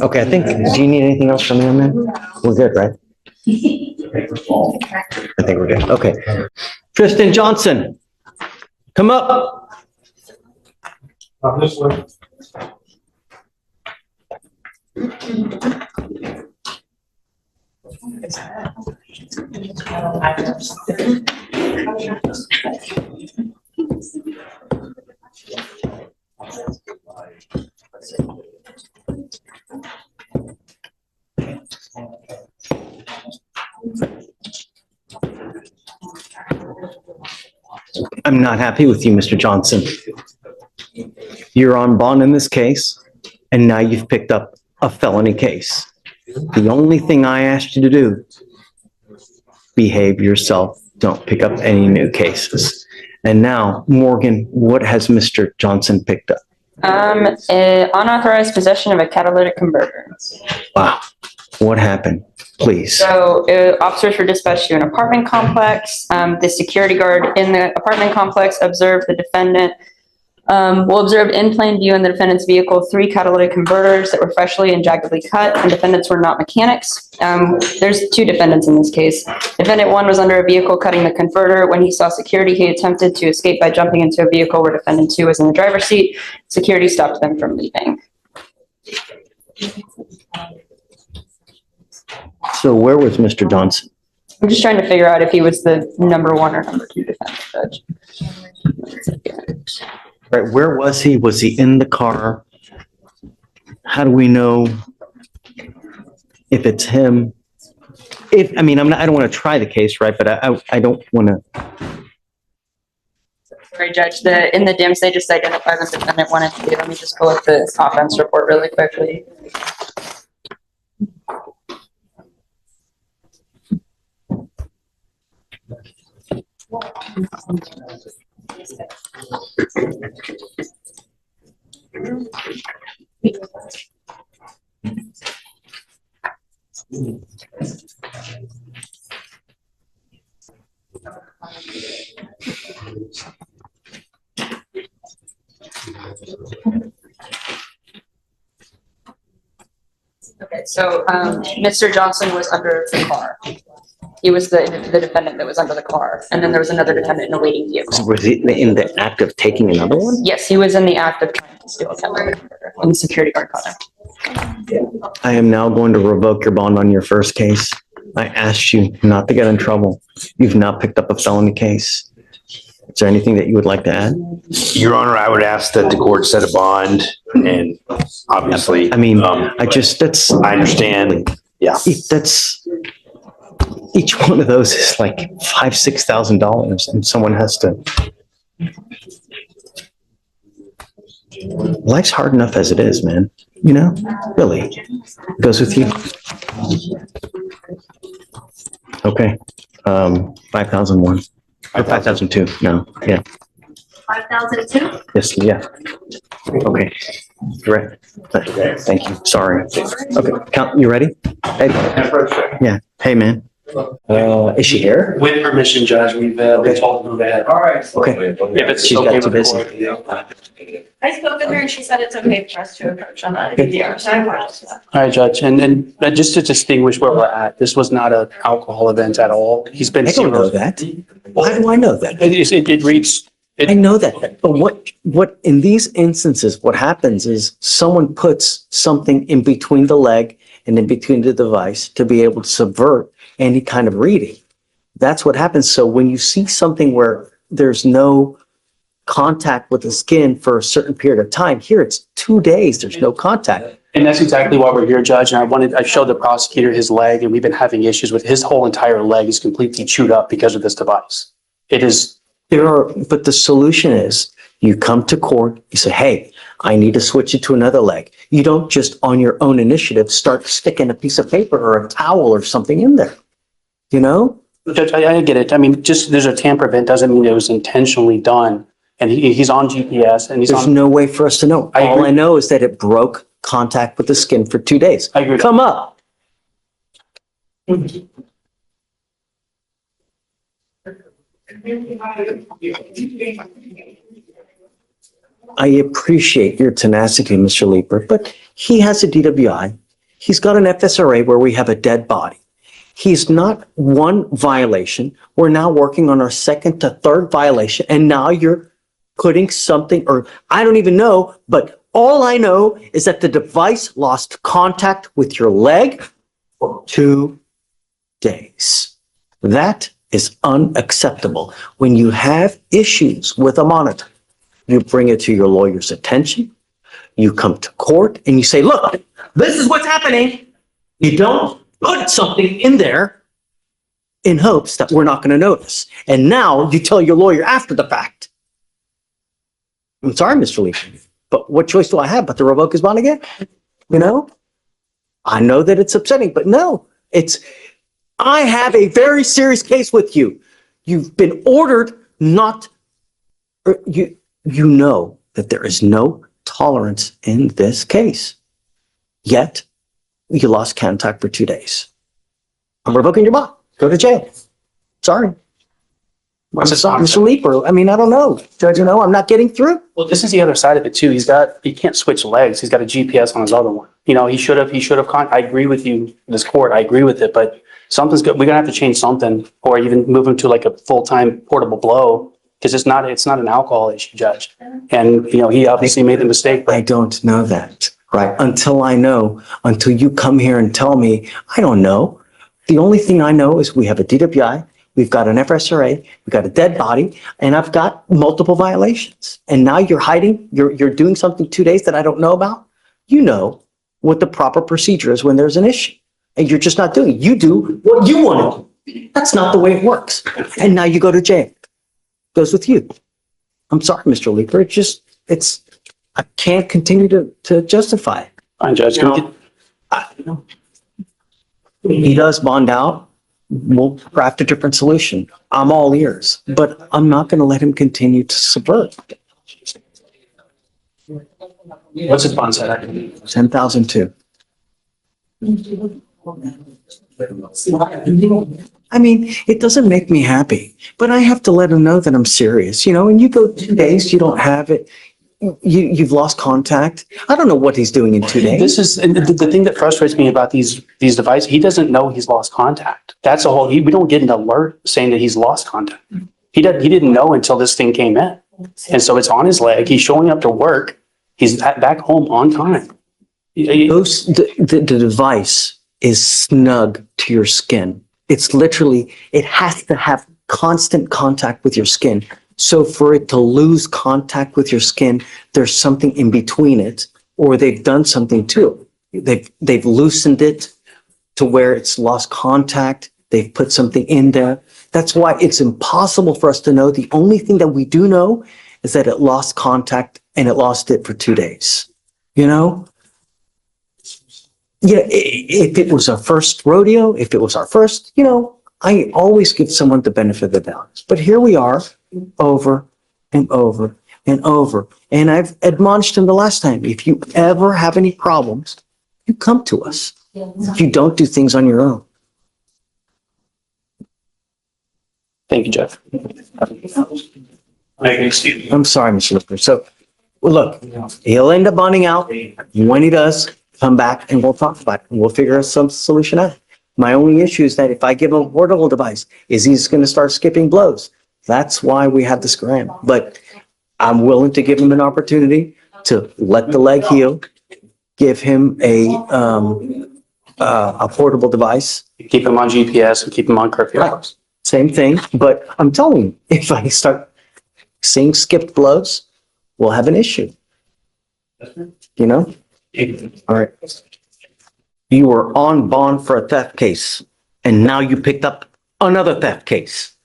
Okay, I think, do you need anything else from me on that? We're good, right? I think we're good. Okay. Tristan Johnson, come up. This way. I'm not happy with you, Mr. Johnson. You're on bond in this case, and now you've picked up a felony case. The only thing I asked you to do, behave yourself, don't pick up any new cases. And now, Morgan, what has Mr. Johnson picked up? Unauthorized possession of a catalytic converter. Wow, what happened? Please. So officers were dispatched to an apartment complex. The security guard in the apartment complex observed the defendant. Observed in plain view in the defendant's vehicle 3 catalytic converters that were freshly and jaggedly cut, and defendants were not mechanics. There's 2 defendants in this case. Defendant 1 was under a vehicle cutting the converter. When he saw security, he attempted to escape by jumping into a vehicle where defendant 2 was in the driver's seat. Security stopped them from leaving. So where was Mr. Johnson? I'm just trying to figure out if he was the number 1 or number 2 defendant, Judge. Right, where was he? Was he in the car? How do we know if it's him? I don't want to try the case, right? But I don't want to. Sorry, Judge, in the DIMS, they just identify the defendant 1 and 2. Let me just pull up the offense report really quickly. Okay, So, Mr. Johnson was under the car. He was the defendant that was under the car, and then there was another defendant in a waiting vehicle. Was he in the act of taking another one? Yes, he was in the act of trying to steal a calendar when the security guard caught him. I am now going to revoke your bond on your first case. I asked you not to get in trouble. You've not picked up a felony case. Is there anything that you would like to add? Your Honor, I would ask that the court set a bond and obviously. I mean, that's. I understand. Yeah. That's, each one of those is like $5,000-6,000 and someone has to. Life's hard enough as it is, man. You know, really. It goes with you. Okay. 5,001 or 5,002. No, yeah. 5,002? Yes, yeah. Okay. Correct. Thank you. Sorry. Okay. Count, you ready? Hey. Yeah. Hey, man. Is she here? With permission, Judge, we've been told to move ahead. All right. Okay. If it's She's okay got too with the busy. court. I spoke with her and she said it's okay for us to approach on that. All right, Judge, and just to distinguish where we're at, this was not an alcohol event at all. He's been. I don't know that. Why do I know that? It reads. I know that, but what in these instances, what happens is someone puts something in between the leg and in between the device to be able to subvert any kind of reading. That's what happens. So when you see something where there's no contact with the skin for a certain period of time, here it's 2 days, there's no contact. And that's exactly why we're here, Judge. And I showed the prosecutor his leg, and we've been having issues with his whole entire leg is completely chewed up because of this device. It is. But the solution is you come to court, you say, hey, I need to switch it to another leg. You don't just on your own initiative start sticking a piece of paper or a towel or something in there. You know? Judge, I get it. I mean, just there's a tamper event doesn't mean it was intentionally done. And he's on GPS and There's no way for us to know. All I know is that it broke contact with the skin for 2 days. I agree. Come up. I appreciate your tenacity, Mr. Leeper, but he has a DWI. He's got an FSRA where we have a dead body. He's not one violation. We're now working on our second to third violation, and now you're putting something, or I don't even know, but all I know is that the device lost contact with your leg for 2 days. That is unacceptable. When you have issues with a monitor, you bring it to your lawyer's attention, you come to court and you say, look, this is what's happening. You don't put something in there in hopes that we're not going to notice. And now you tell your lawyer after the fact. I'm sorry, Mr. Lee, but what choice do I have but to revoke his bond again? You know, I know that it's upsetting, but no, I have a very serious case with you. You've been ordered not, you know that there is no tolerance in this case. Yet, you lost contact for 2 days. I'm revoking your bond. Go to jail. Sorry. Mr. Leeper, I mean, I don't know. Judge, you know, I'm not getting through. Well, this is the other side of it too. He can't switch legs. He's got a GPS on his other one. You know, he should have, I agree with you, this court, I agree with it, but something's good. We're gonna have to change something or even move him to like a full-time portable blow. Because it's not an alcohol issue, Judge. And, you know, he obviously made the mistake. I don't know that, right? Until you come here and tell me, I don't know. The only thing I know is we have a DWI, we've got an FSRA, we've got a dead body, and I've got multiple violations. And now you're hiding, you're doing something 2 days that I don't know about. You know what the proper procedure is when there's an issue. And you're just not doing it. You do what you want to do. That's not the way it works. And now you go to jail. Goes with you. I'm sorry, Mr. Leeper. I can't continue to justify it. Fine, Judge. He does bond out. We'll craft a different solution. I'm all ears, but I'm not going to let him continue to subvert. What's his bond set? 10,002. I mean, it doesn't make me happy, but I have to let him know that I'm serious, you know, and you go 2 days, you don't have it. you've lost contact. I don't know what he's doing in 2 days. This is, and the thing that frustrates me about these devices, he doesn't know he's lost contact. That's a whole, we don't get an alert saying that he's lost contact. He didn't know until this thing came in. And so it's on his leg. He's showing up to work. He's back home on time. The device is snug to your skin. It's literally, it has to have constant contact with your skin. So for it to lose contact with your skin, there's something in between it, or they've done something to it. They've loosened it to where it's lost contact. They've put something in there. That's why it's impossible for us to know. The only thing that we do know is that it lost contact and it lost it for 2 days. You know? Yeah, if it was our first rodeo, if it was our first, you know, I always give someone the benefit of the doubt. But here we are over and over and over. And I've admonished him the last time, if you ever have any problems, you come to us. You don't do things on your own. Thank you, Jeff. I'm sorry, Mr. Lister. So, well, look, he'll end up bonding out. When he does, come back and we'll talk about it. And we'll figure some solution out. My only issue is that if I give him a portable device, is he's going to start skipping blows. That's why we have this grant. But I'm willing to give him an opportunity to let the leg heal, give him a portable device. Keep him on GPS and keep him on curfew hours. Same thing, but I'm telling you, if I start seeing skipped blows, we'll have an issue. You know? All right. You were on bond for a theft case, and now you picked up another theft case.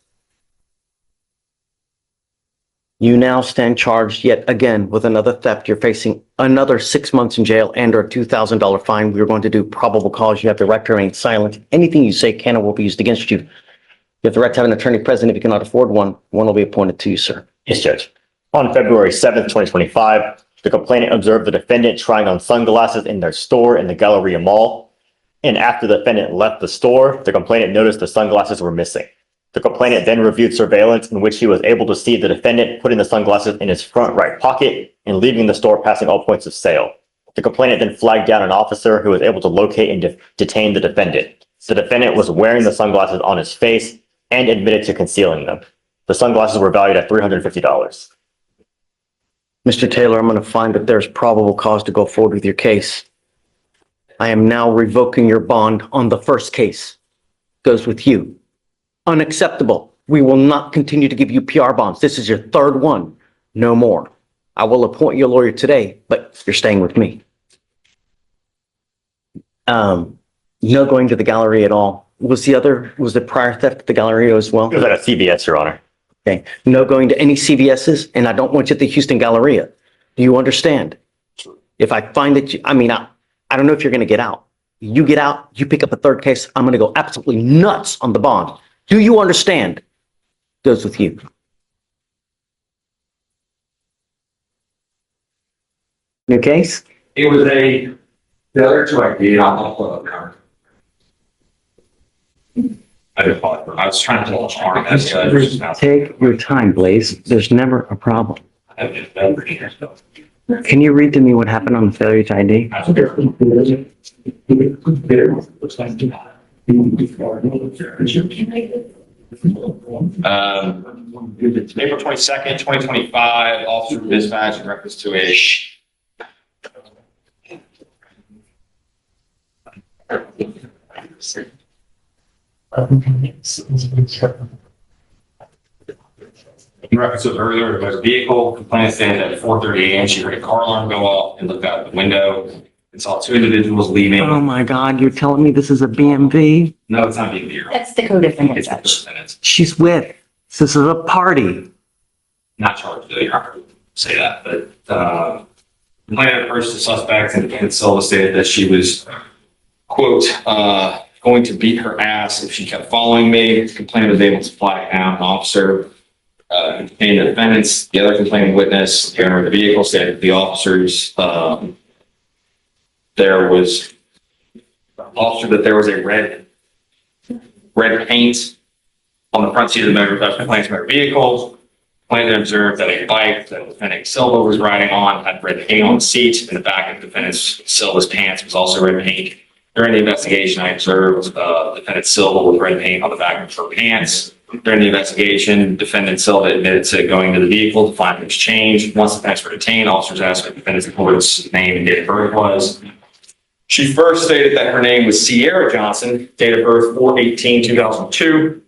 You now stand charged yet again with another theft. You're facing another 6 months in jail and or a $2,000 fine. We're going to do probable cause. You have the right to remain silent. Anything you say can or will be used against you. You have the right to have an attorney present. If you cannot afford one, one will be appointed to you, sir. Yes, Judge. On February 7th, 2025, the complainant observed the defendant trying on sunglasses in their store in the Galleria Mall. And after the defendant left the store, the complainant noticed the sunglasses were missing. The complainant then reviewed surveillance in which he was able to see the defendant putting the sunglasses in his front right pocket and leaving the store passing all points of sale. The complainant then flagged down an officer who was able to locate and detain the defendant. The defendant was wearing the sunglasses on his face and admitted to concealing them. The sunglasses were valued at $350. Mr. Taylor, I'm going to find that there's probable cause to go forward with your case. I am now revoking your bond on the first case. Goes with you. Unacceptable. We will not continue to give you PR bonds. This is your third one. No more. I will appoint you a lawyer today, but you're staying with me. No going to the gallery at all. Was the prior theft at the Galleria as well? It was at a CVS, Your Honor. Okay. No going to any CVS's, and I don't want you at the Houston Galleria. Do you understand? If I find that you, I don't know if you're going to get out. You get out, you pick up a third case, I'm going to go absolutely nuts on the bond. Do you understand? Goes with you. New case? It was a failure to ID. I'll pull up the card. I did apologize. I was trying to tell Charm that. Take your time, Blaze. There's never a problem. Can you read to me what happened on the failure to ID? April 22nd, 2025, officer dispatch in reference to a in reference to earlier, there was a vehicle complainant saying that at 4:30 a.m. she heard a car alarm go off and looked out the window and saw two individuals leaving. Oh my God, you're telling me this is a BMV? No, it's not being here. That's the co-defendant, It's the Judge. defendant. She's with. This is a party. Not charged, Your Honor, say that, but complainant approached the suspect and defendant Silva stated that she was, quote, going to beat her ass if she kept following me. The complainant was able to flag down an officer, contained the defendants. The other complaining witness, the owner of the vehicle, said that the officers, there was a red paint on the front seat of the complainant's motor vehicle. Plaintiff observed that a bike that defendant Silva was riding on had red paint on the seat. In the back of defendant Silva's pants was also red paint. During the investigation, I observed defendant Silva with red paint on the back of her pants. During the investigation, defendant Silva admitted to going to the vehicle to find things changed. Once the defendants were detained, officers asked what the defendant's name and date of birth was. She first stated that her name was Sierra Johnson, date of birth 4/18/2002.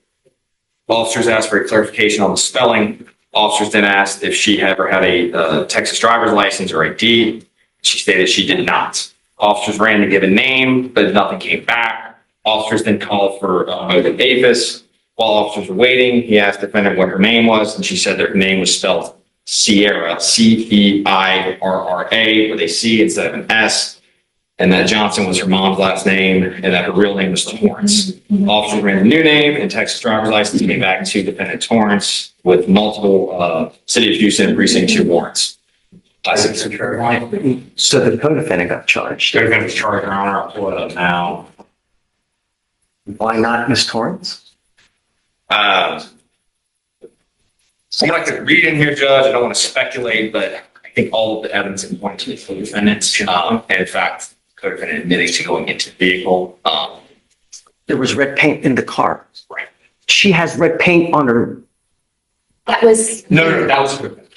Officers asked for a clarification on the spelling. Officers then asked if she ever had a Texas driver's license or ID. She stated she did not. Officers ran the given name, but nothing came back. Officers then called for Moda Davis. While officers were waiting, he asked the defendant what her name was, and she said that her name was spelled Sierra, Ceirra, with a C instead of an S, and that Johnson was her mom's last name, and that her real name was Torrance. Officers ran the new name and Texas driver's license came back to defendant Torrance with multiple City of Houston Precinct 2 warrants. So the co-defendant got charged. Co-defendant was charged, Your Honor. I'll pull it up now. Why not Ms. Torrance? From what I could read in here, Judge, I don't want to speculate, but I think all of the evidence can point to the co-defendant. And in fact, co-defendant admitting to going into the vehicle. There was red paint in the car. Right. She has red paint on her. That was. No, that was co-defendant.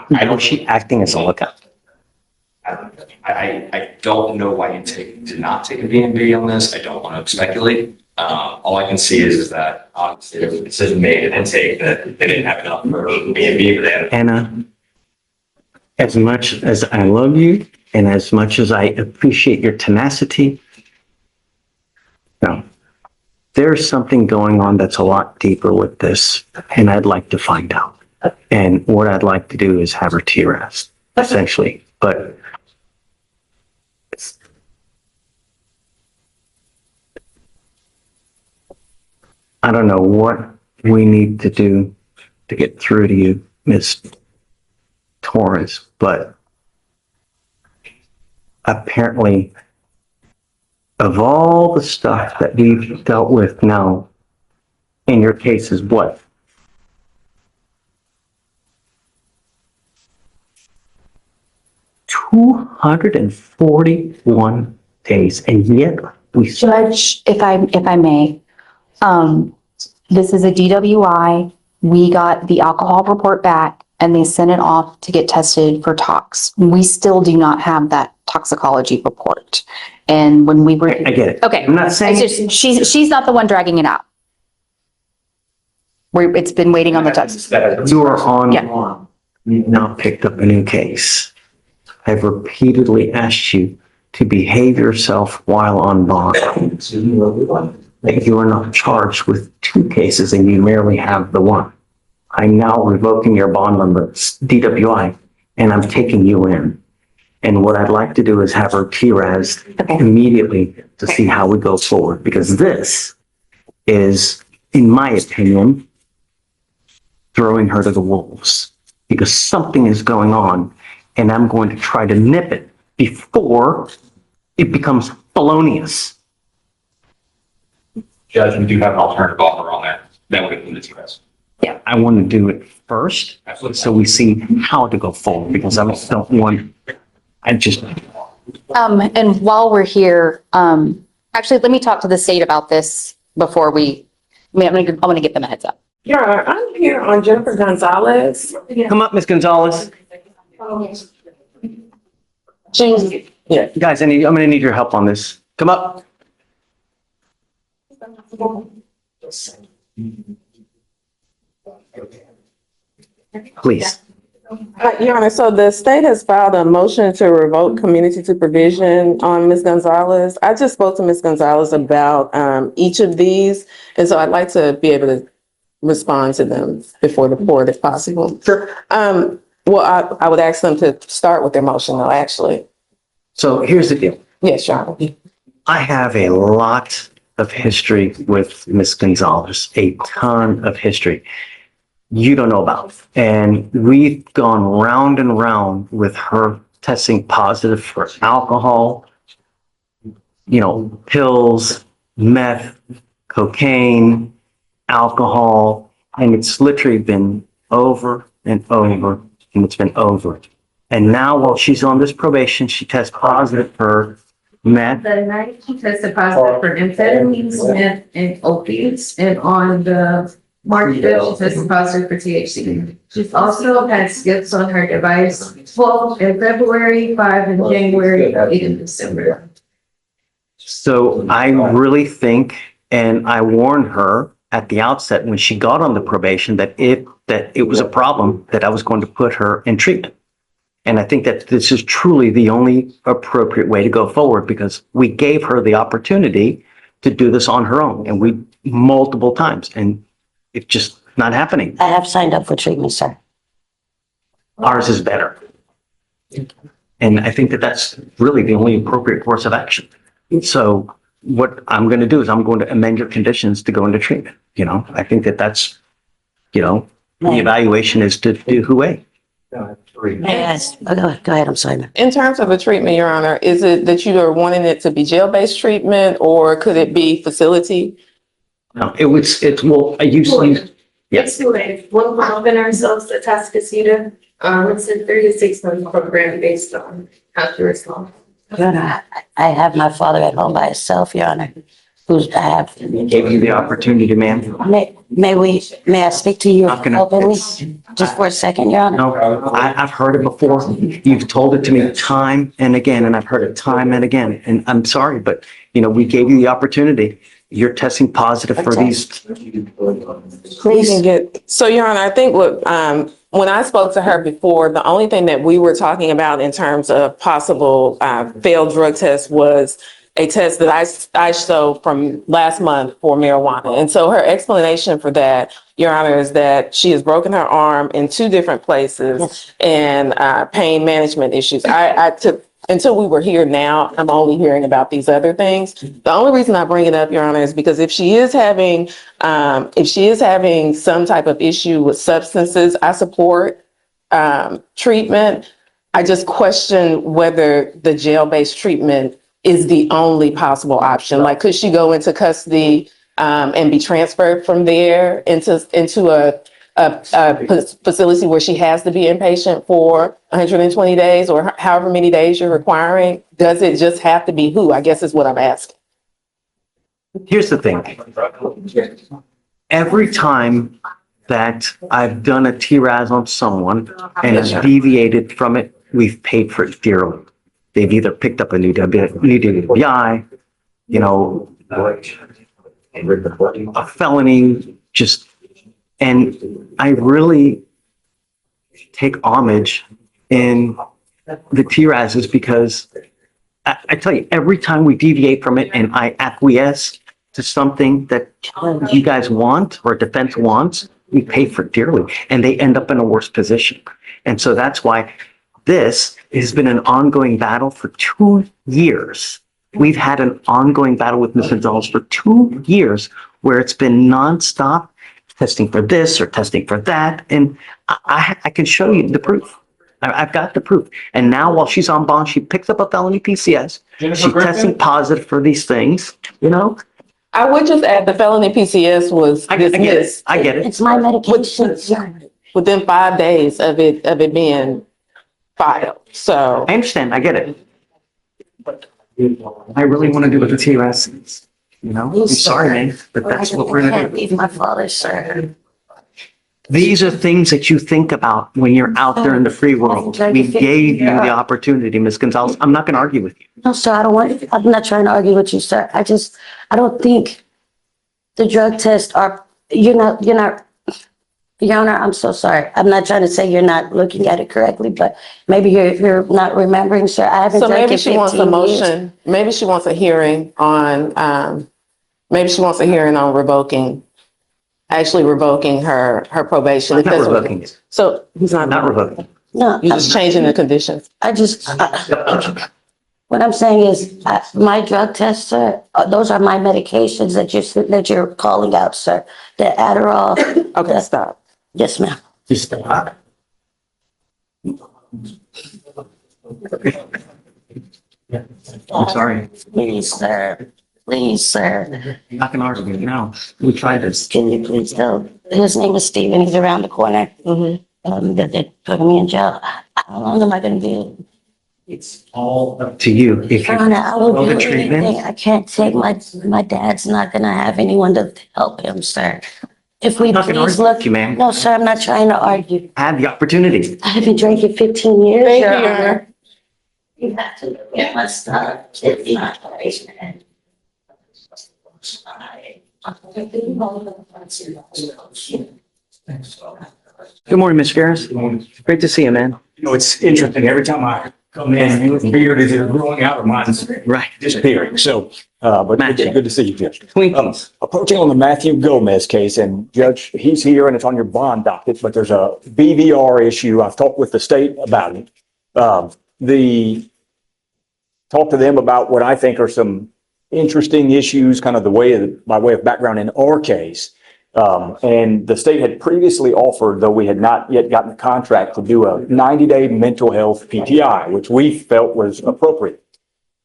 I know she acting as a lookout. I don't know why you did not take a B&B on this. I don't want to speculate. All I can see is that obviously there was a decision made and intake that they didn't have enough for B&B, but they had. Anna, as much as I love you and as much as I appreciate your tenacity, no, there's something going on that's a lot deeper with this, and I'd like to find out. And what I'd like to do is have her TRS, essentially, but I don't know what we need to do to get through to you, Ms. Torres, but apparently of all the stuff that we've dealt with now, in your case is what? $241 days, and yet we. Judge, if I may, this is a DWI. We got the alcohol report back and they sent it off to get tested for tox. We still do not have that toxicology report. And when we were. I get it. Okay. I'm not saying. It's just, she's not the one dragging it out. It's been waiting on the tox. You are on. Yeah. You've now picked up a new case. I've repeatedly asked you to behave yourself while on bond. That you are not charged with 2 cases and you merely have the one. I'm now revoking your bond number, DWI, and I'm taking you in. And what I'd like to do is have her TRAS immediately to see how we go forward, because this is, in my opinion, throwing her to the wolves, because something is going on and I'm going to try to nip it before it becomes felonious. Judge, we do have an alternative offer on that. That would include the TRS. Yeah, I want to do it first, so we see how to go forward, because I don't want, And while we're here, actually, let me talk to the state about this before I'm gonna give them a heads up. Yeah, I'm here on Jennifer Gonzalez. Come up, Ms. Gonzalez. Yeah. Guys, I'm gonna need your help on this. Come up. Please. Your Honor, so the state has filed a motion to revoke community supervision on Ms. Gonzalez. I just spoke to Ms. Gonzalez about each of these, and so I'd like to be able to respond to them before the board if possible. Sure. Well, I would ask them to start with their motion though, actually. So here's the deal. Yes, Your Honor. I have a lot of history with Ms. Gonzalez, a ton of history you don't know about. And we've gone round and round with her testing positive for alcohol, pills, meth, cocaine, alcohol, and it's literally been over and over, and it's been over. And now while she's on this probation, she tests positive for meth. The night she tested positive for amphetamines, meth, and opiates, and on the March 5th, she tested positive for THC. She's also had skips on her device, 12 in February, 5 in January, 8 in December. So I really think, and I warned her at the outset when she got on the probation, that it was a problem, that I was going to put her in treatment. And I think that this is truly the only appropriate way to go forward, because we gave her the opportunity to do this on her own, and we multiple times, and it's just not happening. I have signed up for treatment, sir. Ours is better. And I think that that's really the only appropriate course of action. So what I'm going to do is I'm going to amend your conditions to go into treatment. You know, I think that that's, you know, the evaluation is to do who. Yes, go ahead, I'm sorry. ma'am. In terms of the treatment, Your Honor, is it that you are wanting it to be jail-based treatment or could it be facility? No, well, I usually, yes. It's two ways. One, we're open ourselves to Tascasita. It's a 36-month program based on house law. Your Honor, I have my father at home by himself, Your Honor, who's, I have. Gave you the opportunity, ma'am. May I speak to you Not gonna- openly? Just for a second, Your Honor? No, I've heard it before. You've told it to me time and again, and I've heard it time and again. And I'm sorry, but, you know, we gave you the opportunity. You're testing positive for these. Please. So, Your Honor, I think when I spoke to her before, the only thing that we were talking about in terms of possible failed drug tests was a test that I showed from last month for marijuana. And so her explanation for that, Your Honor, is that she has broken her arm in 2 different places and pain management issues. I took, until we were here now, I'm only hearing about these other things. The only reason I bring it up, Your Honor, is because if she is having some type of issue with substances, I support treatment. I just question whether the jail-based treatment is the only possible option. Like, could she go into custody and be transferred from there into a facility where she has to be inpatient for 120 days or however many days you're requiring? Does it just have to be who? I guess is what I'm asking. Here's the thing. Every time that I've done a TRAS on someone and has deviated from it, we've paid for it dearly. They've either picked up a new DWI, you know, a felony, and I really take homage in the TRASs because I tell you, every time we deviate from it and I acquiesce to something that you guys want or defense wants, we pay for it dearly and they end up in a worse position. And so that's why this has been an ongoing battle for 2 years. We've had an ongoing battle with Ms. Gonzalez for 2 years where it's been nonstop testing for this or testing for that. And I can show you the proof. I've got the proof. And now while she's on bond, she picks up a felony PCS. She's testing positive for these things, you know? I would just add the felony PCS was dismissed. I get it. It's my medication. Within 5 days of it being filed. So I understand. I get it. But I really want to do what the TRAS says. You know, I'm sorry, man, but that's what we're I gonna can't do. leave my father, sir. These are things that you think about when you're out there in the free world. We gave you the opportunity, Ms. Gonzalez. I'm not gonna argue with you. No, sir, I'm not trying to argue with you, sir. I don't think the drug tests you're not, Your Honor, I'm so sorry. I'm not trying to say you're not looking at it correctly, but maybe you're not remembering, sir. I haven't So done maybe it she wants a 15 years. motion, maybe she wants a hearing on, revoking, actually revoking her probation. Not revoking it. So he's not. Not revoking. No, You're just changing the conditions. What I'm saying is, my drug tests, sir, those are my medications that you're calling out, sir. The Adderall. Okay, stop. Yes, ma'am. Just stop. I'm sorry. Please, sir. Please, sir. I'm not gonna argue it now. We tried this. Can you please tell, his name is Steven, he's around the corner. That they're putting me in jail. How long am I gonna be? It's all up to you. If Your Honor, I will follow do the anything. treatment, I can't take my dad's not gonna have anyone to help him, sir. If we I'm not gonna please argue look, with you, ma'am. no, sir, I'm not trying to argue. Have the opportunity. I haven't drank in 15 years, Thank Your you, Your Honor. Honor. You have to look at my stuff. It's not patient. Good morning, Ms. Ferris. Great to see you, man. You know, it's interesting. Every time I come in, your beard is either growing out or mine's Right. disappearing. So, but it's Matching. good to see you, Judge. Twinkies. Approaching on the Matthew Gomez case, and Judge, he's here and it's on your bond docket, but there's a BVR issue. I've talked with the state about it. Talk to them about what I think are some interesting issues, kind of by way of background in our case. And the state had previously offered, though we had not yet gotten the contract, to do a 90-day mental health PTI, which we felt was appropriate.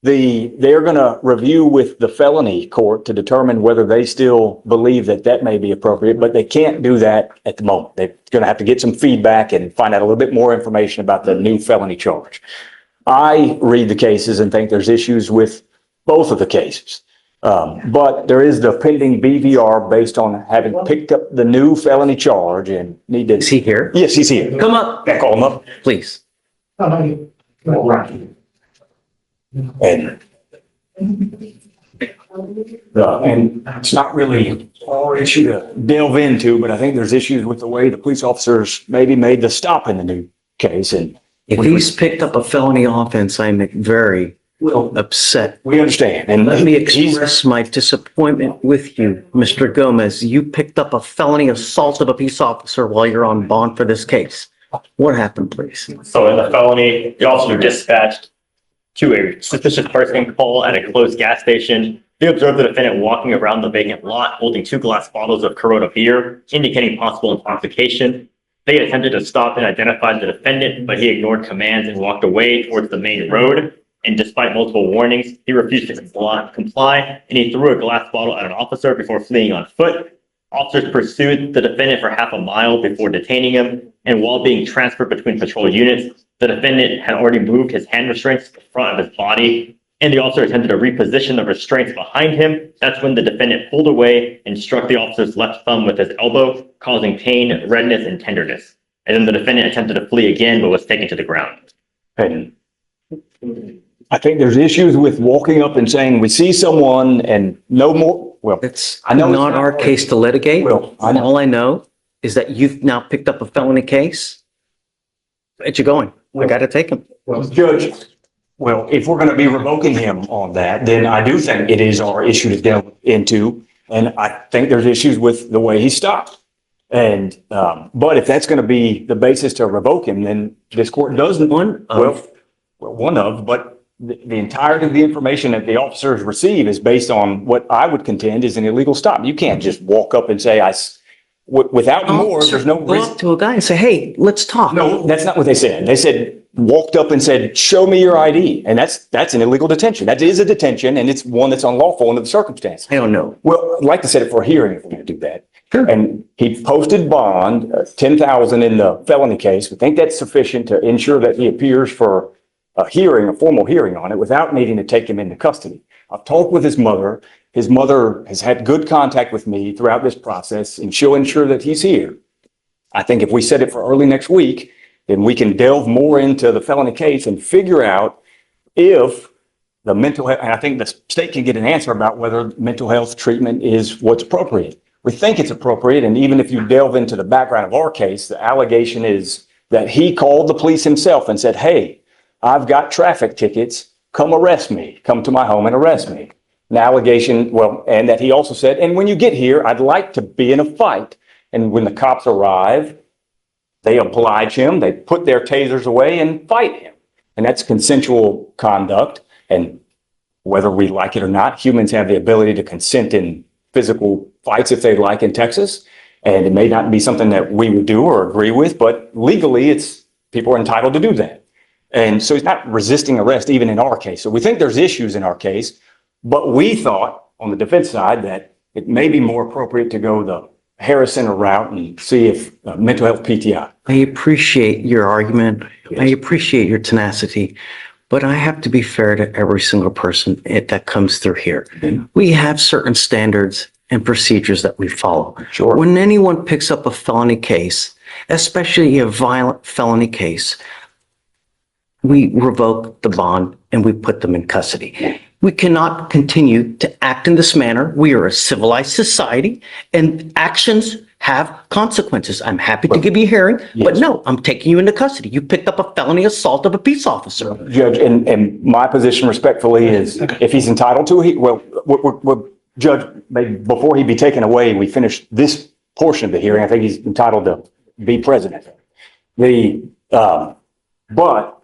They're going to review with the felony court to determine whether they still believe that may be appropriate, but they can't do that at the moment. They're going to have to get some feedback and find out a little bit more information about the new felony charge. I read the cases and think there's issues with both of the cases. But there is the pending BVR based on having picked up the new felony charge and need to. Is he here? Yes, he's here. Come up, Yeah, call him up. please. And it's not really our issue to delve into, but I think there's issues with the way the police officers maybe made the stop in the new case. And If he's picked up a felony offense, I'm very upset. we understand. And Let me express my disappointment with you, Mr. Gomez. You picked up a felony assault of a peace officer while you're on bond for this case. What happened, please? So in the felony, the officer dispatched to a suspicious person call at a closed gas station. They observed the defendant walking around the vacant lot holding 2 glass bottles of Corona beer, indicating possible intoxication. They attempted to stop and identify the defendant, but he ignored commands and walked away towards the main road. And despite multiple warnings, he refused to comply, and he threw a glass bottle at an officer before fleeing on foot. Officers pursued the defendant for half a mile before detaining him, and while being transferred between patrol units, the defendant had already moved his hand restraints to the front of his body, and the officer attempted to reposition the restraints behind him. That's when the defendant pulled away and struck the officer's left thumb with his elbow, causing pain, redness, and tenderness. And then the defendant attempted to flee again, but was taken to the ground. And I think there's issues with walking up and saying, we see someone and no more. Well, It's I know it's not not our case to litigate. Well, I know. All I know is that you've now picked up a felony case. Where'd you going? I gotta take him. Well, Judge, well, if we're going to be revoking him on that, then I do think it is our issue to delve into. And I think there's issues with the way he stopped. And, but if that's going to be the basis to revoke him, then this court doesn't. But the entirety of the information that the officers receive is based on what I would contend is an illegal stop. You can't just walk up and say, without more, there's no Go reason. up to a guy and say, hey, let's talk. No, that's not what they said. They said, walked up and said, show me your ID. And that's an illegal detention. That is a detention, and it's one that's unlawful under the circumstances. I don't know. Well, I'd like to set it for a hearing if we're going to do that. Sure. And he posted bond, $10,000 in the felony case. We think that's sufficient to ensure that he appears for a hearing, a formal hearing on it, without needing to take him into custody. I've talked with his mother. His mother has had good contact with me throughout this process, and she'll ensure that he's here. I think if we set it for early next week, then we can delve more into the felony case and figure out if the mental health, and I think the state can get an answer about whether mental health treatment is what's appropriate. We think it's appropriate, and even if you delve into the background of our case, the allegation is that he called the police himself and said, hey, I've got traffic tickets, come arrest me, come to my home and arrest me. An allegation, well, and that he also said, and when you get here, I'd like to be in a fight. And when the cops arrive, they oblige him, they put their tasers away and fight him. And that's consensual conduct. And whether we like it or not, humans have the ability to consent in physical fights if they like in Texas. And it may not be something that we would do or agree with, but legally people are entitled to do that. And so he's not resisting arrest even in our case. So we think there's issues in our case, but we thought on the defense side that it may be more appropriate to go the Harris Center route and see if mental health PTI. I appreciate your argument. I appreciate your tenacity, but I have to be fair to every single person that comes through here. We have certain standards and procedures that we follow. Sure. When anyone picks up a felony case, especially a violent felony case, we revoke the bond and we put them in custody. We cannot continue to act in this manner. We are a civilized society and actions have consequences. I'm happy to give you a hearing, but no, I'm taking you into custody. You picked up a felony assault of a peace officer. Judge, and my position respectfully is if he's entitled to it, Judge, before he be taken away, we finish this portion of the hearing. I think he's entitled to be president. But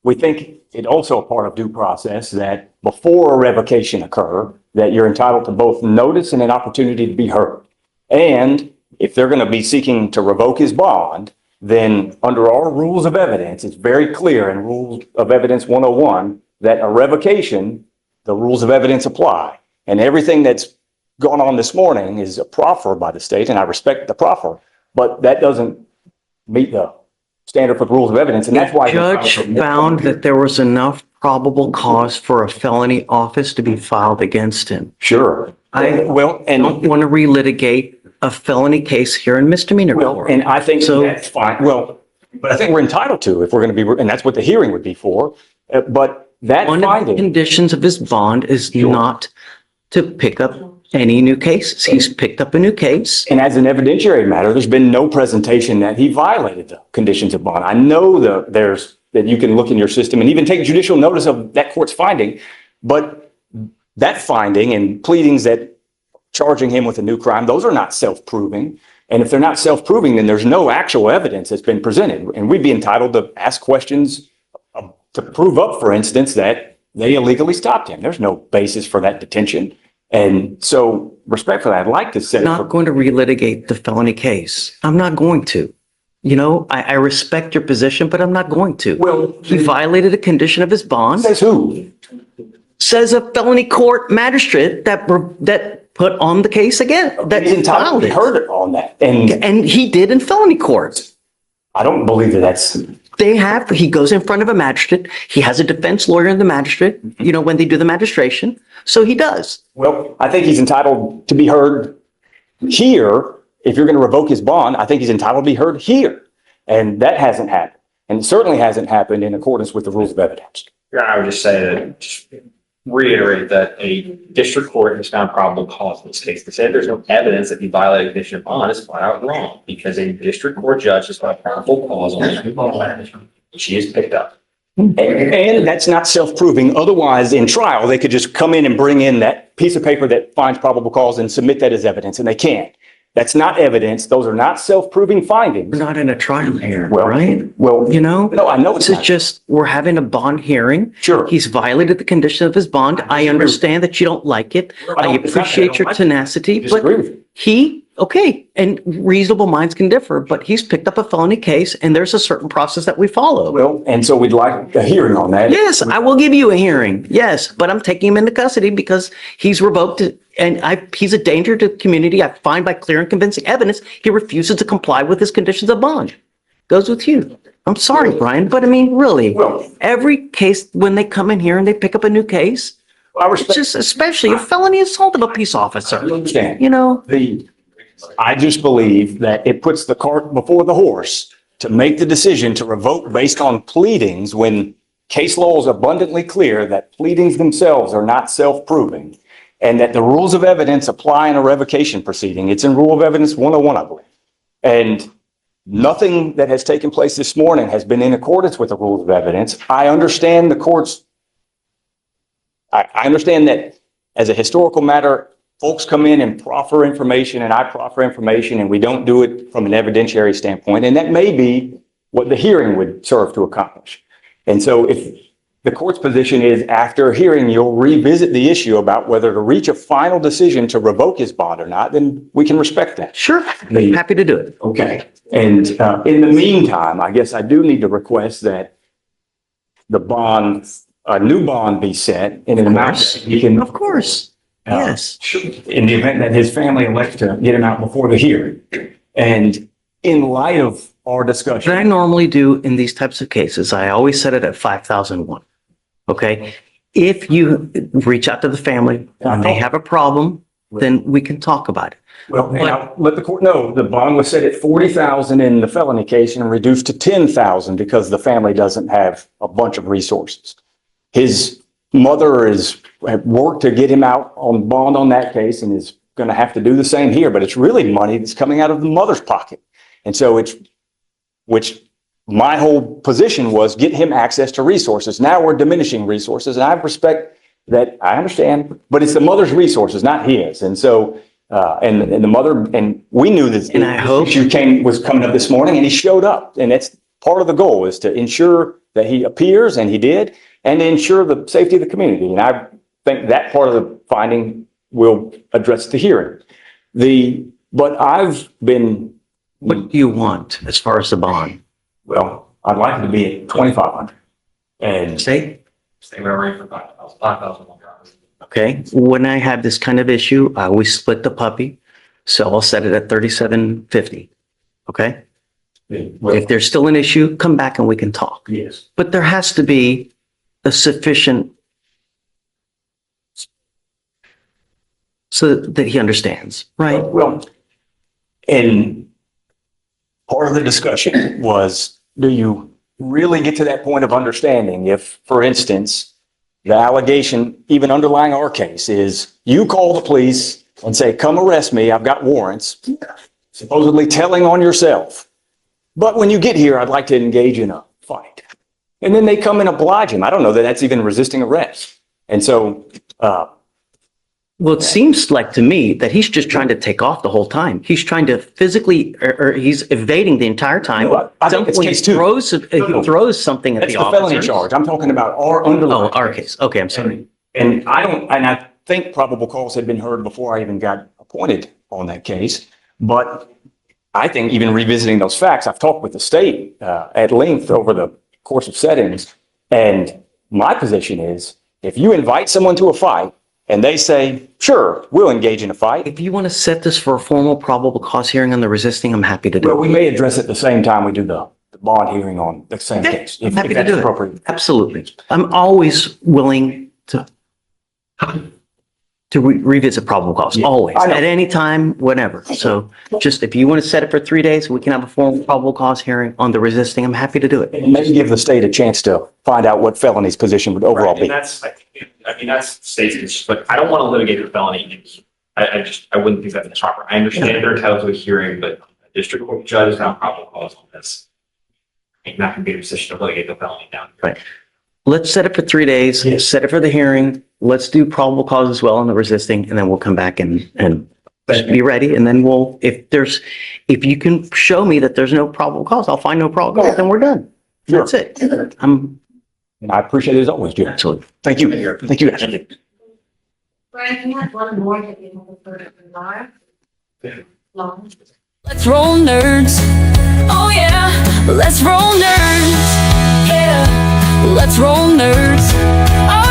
we think it also a part of due process that before a revocation occur, that you're entitled to both notice and an opportunity to be heard. And if they're going to be seeking to revoke his bond, then under our rules of evidence, it's very clear in Rules of Evidence 101 that a revocation, the rules of evidence apply. And everything that's gone on this morning is a proffer by the state, and I respect the proffer, but that doesn't meet the standard for the rules of evidence, and that's why. The judge found that there was enough probable cause for a felony office to be filed against him. Sure. I don't want to relitigate a felony case here in misdemeanor court. And I think that's fine. Well, but I think we're entitled to if we're going to be, and that's what the hearing would be for. But that one of the conditions of his bond is not to pick up any new cases. He's picked up a new case. And as an evidentiary matter, there's been no presentation that he violated the conditions of bond. I know that you can look in your system and even take judicial notice of that court's finding, but that finding and pleadings that charging him with a new crime, those are not self-proving. And if they're not self-proving, then there's no actual evidence that's been presented. And we'd be entitled to ask questions to prove up, for instance, that they illegally stopped him. There's no basis for that detention. And so respectfully, I'd like to say. I'm not going to relitigate the felony case. I'm not going to. You know, I respect your position, but I'm not going to. Well, he violated a condition of his bond. Says who? Says a felony court magistrate that put on the case again. That he's entitled to be heard on that. And he did in felony court. I don't believe that's. He goes in front of a magistrate. He has a defense lawyer in the magistrate, you know, when they do the magistration. So he does. Well, I think he's entitled to be heard here. If you're going to revoke his bond, I think he's entitled to be heard here. And that hasn't happened. And it certainly hasn't happened in accordance with the rules of evidence. Yeah, I would just say that, just reiterate that a district court has found probable cause in this case. To say there's no evidence that he violated a condition of bond is flat out wrong, because a district court judge has found probable cause on this bond. She is picked up. And that's not self-proving. Otherwise, in trial, they could just come in and bring in that piece of paper that finds probable cause and submit that as evidence, and they can't. That's not evidence. Those are not self-proving findings. We're not in a trial here, right? Well, you know, no, I know this is just, we're having a bond hearing. Sure. He's violated the condition of his bond. I understand that you don't like it. I appreciate your tenacity, but and reasonable minds can differ, but he's picked up a felony case and there's a certain process that we follow. Well, and so we'd like a hearing on that. Yes, I will give you a hearing. Yes, but I'm taking him into custody because he's revoked it. And he's a danger to the community. I find by clear and convincing evidence, he refuses to comply with his conditions of bond. Goes with you. I'm sorry, Brian, but I mean, really, every case, when they come in here and they pick up a new case, it's just especially a felony assault of a peace officer. I understand. You know, I just believe that it puts the cart before the horse to make the decision to revoke based on pleadings when case law is abundantly clear that pleadings themselves are not self-proving. And that the rules of evidence apply in a revocation proceeding. It's in Rule of Evidence 101, I believe. And nothing that has taken place this morning has been in accordance with the rules of evidence. I understand the courts. I understand that as a historical matter, folks come in and proffer information, and I proffer information, and we don't do it from an evidentiary standpoint. And that may be what the hearing would serve to accomplish. And so if the court's position is after hearing, you'll revisit the issue about whether to reach a final decision to revoke his bond or not, then we can respect that. Sure. Happy to do it. Okay. And in the meantime, I guess I do need to request that a new bond be set in an amount that he can. Of course. Yes. In the event that his family elects to get him out before the hearing. And in light of our discussion. What I normally do in these types of cases, I always set it at 5,001. Okay? If you reach out to the family and they have a problem, then we can talk about it. Well, and I'll let the court know, the bond was set at 40,000 in the felony case and reduced to 10,000 because the family doesn't have a bunch of resources. His mother has worked to get him out on bond on that case and is going to have to do the same here, but it's really money that's coming out of the mother's pocket. And so which my whole position was get him access to resources. Now we're diminishing resources, and I respect that, I understand, but it's the mother's resources, not his. And so, and the mother, and we knew that And I hope- issue was coming up this morning, and he showed up. And that's part of the goal, is to ensure that he appears, and he did, and to ensure the safety of the community. And I think that part of the finding will address the hearing. But I've been, What do you want as far as the bond? well, I'd like it to be at 2,500. And Say, Stay where for 5,000. okay, when I have this kind of issue, we split the puppy. So I'll set it at 3,750. Okay? If there's still an issue, come back and we can talk. yes. But there has to be a sufficient so that he understands, right? Well, and part of the discussion was, do you really get to that point of understanding if, for instance, the allegation, even underlying our case, is you call the police and say, come arrest me, I've got warrants, supposedly telling on yourself. But when you get here, I'd like to engage in a fight. And then they come and oblige him. I don't know that that's even resisting arrest. And so, Well, it seems like to me that he's just trying to take off the whole time. He's trying to physically, or he's evading the entire time. No, I think it's When he case two. throws something at that's the the felony officers. charge. I'm talking about our underlying. Oh, our case. Okay, I'm sorry. And I think probable cause had been heard before I even got appointed on that case. But I think even revisiting those facts, I've talked with the state at length over the course of settings. And my position is, if you invite someone to a fight and they say, sure, we'll engage in a fight. If you want to set this for a formal probable cause hearing on the resisting, I'm happy to do Well, it. we may address it the same time we do the bond hearing on the same Okay, case. I'm if happy to that's do it. appropriate. Absolutely. I'm always willing to revisit probable cause, always, I know. at any time, whenever. So just if you want to set it for 3 days, we can have a formal probable cause hearing on the resisting. I'm happy to do it. And maybe give the state a chance to find out what felony's position would overall And be. that's, that's state's position, but I don't want to litigate the felony. I wouldn't think that's proper. I understand they're entitled to a hearing, but a district court judge is not probable cause on this. I'm not going to be in a position to litigate the felony down here. Right. Let's set it for 3 days, set it for the hearing. Let's do probable cause as well on the resisting, and then we'll come back and just be ready. And then if you can show me that there's no probable cause, I'll find no probable cause, then we're done. That's it. And I appreciate it as always, Jim. Absolutely. Thank you. Thank you, guys. Brian, you had one more that you have for Laura. Long. Let's roll nerds. Oh yeah, let's roll nerds. Yeah, let's roll nerds. Oh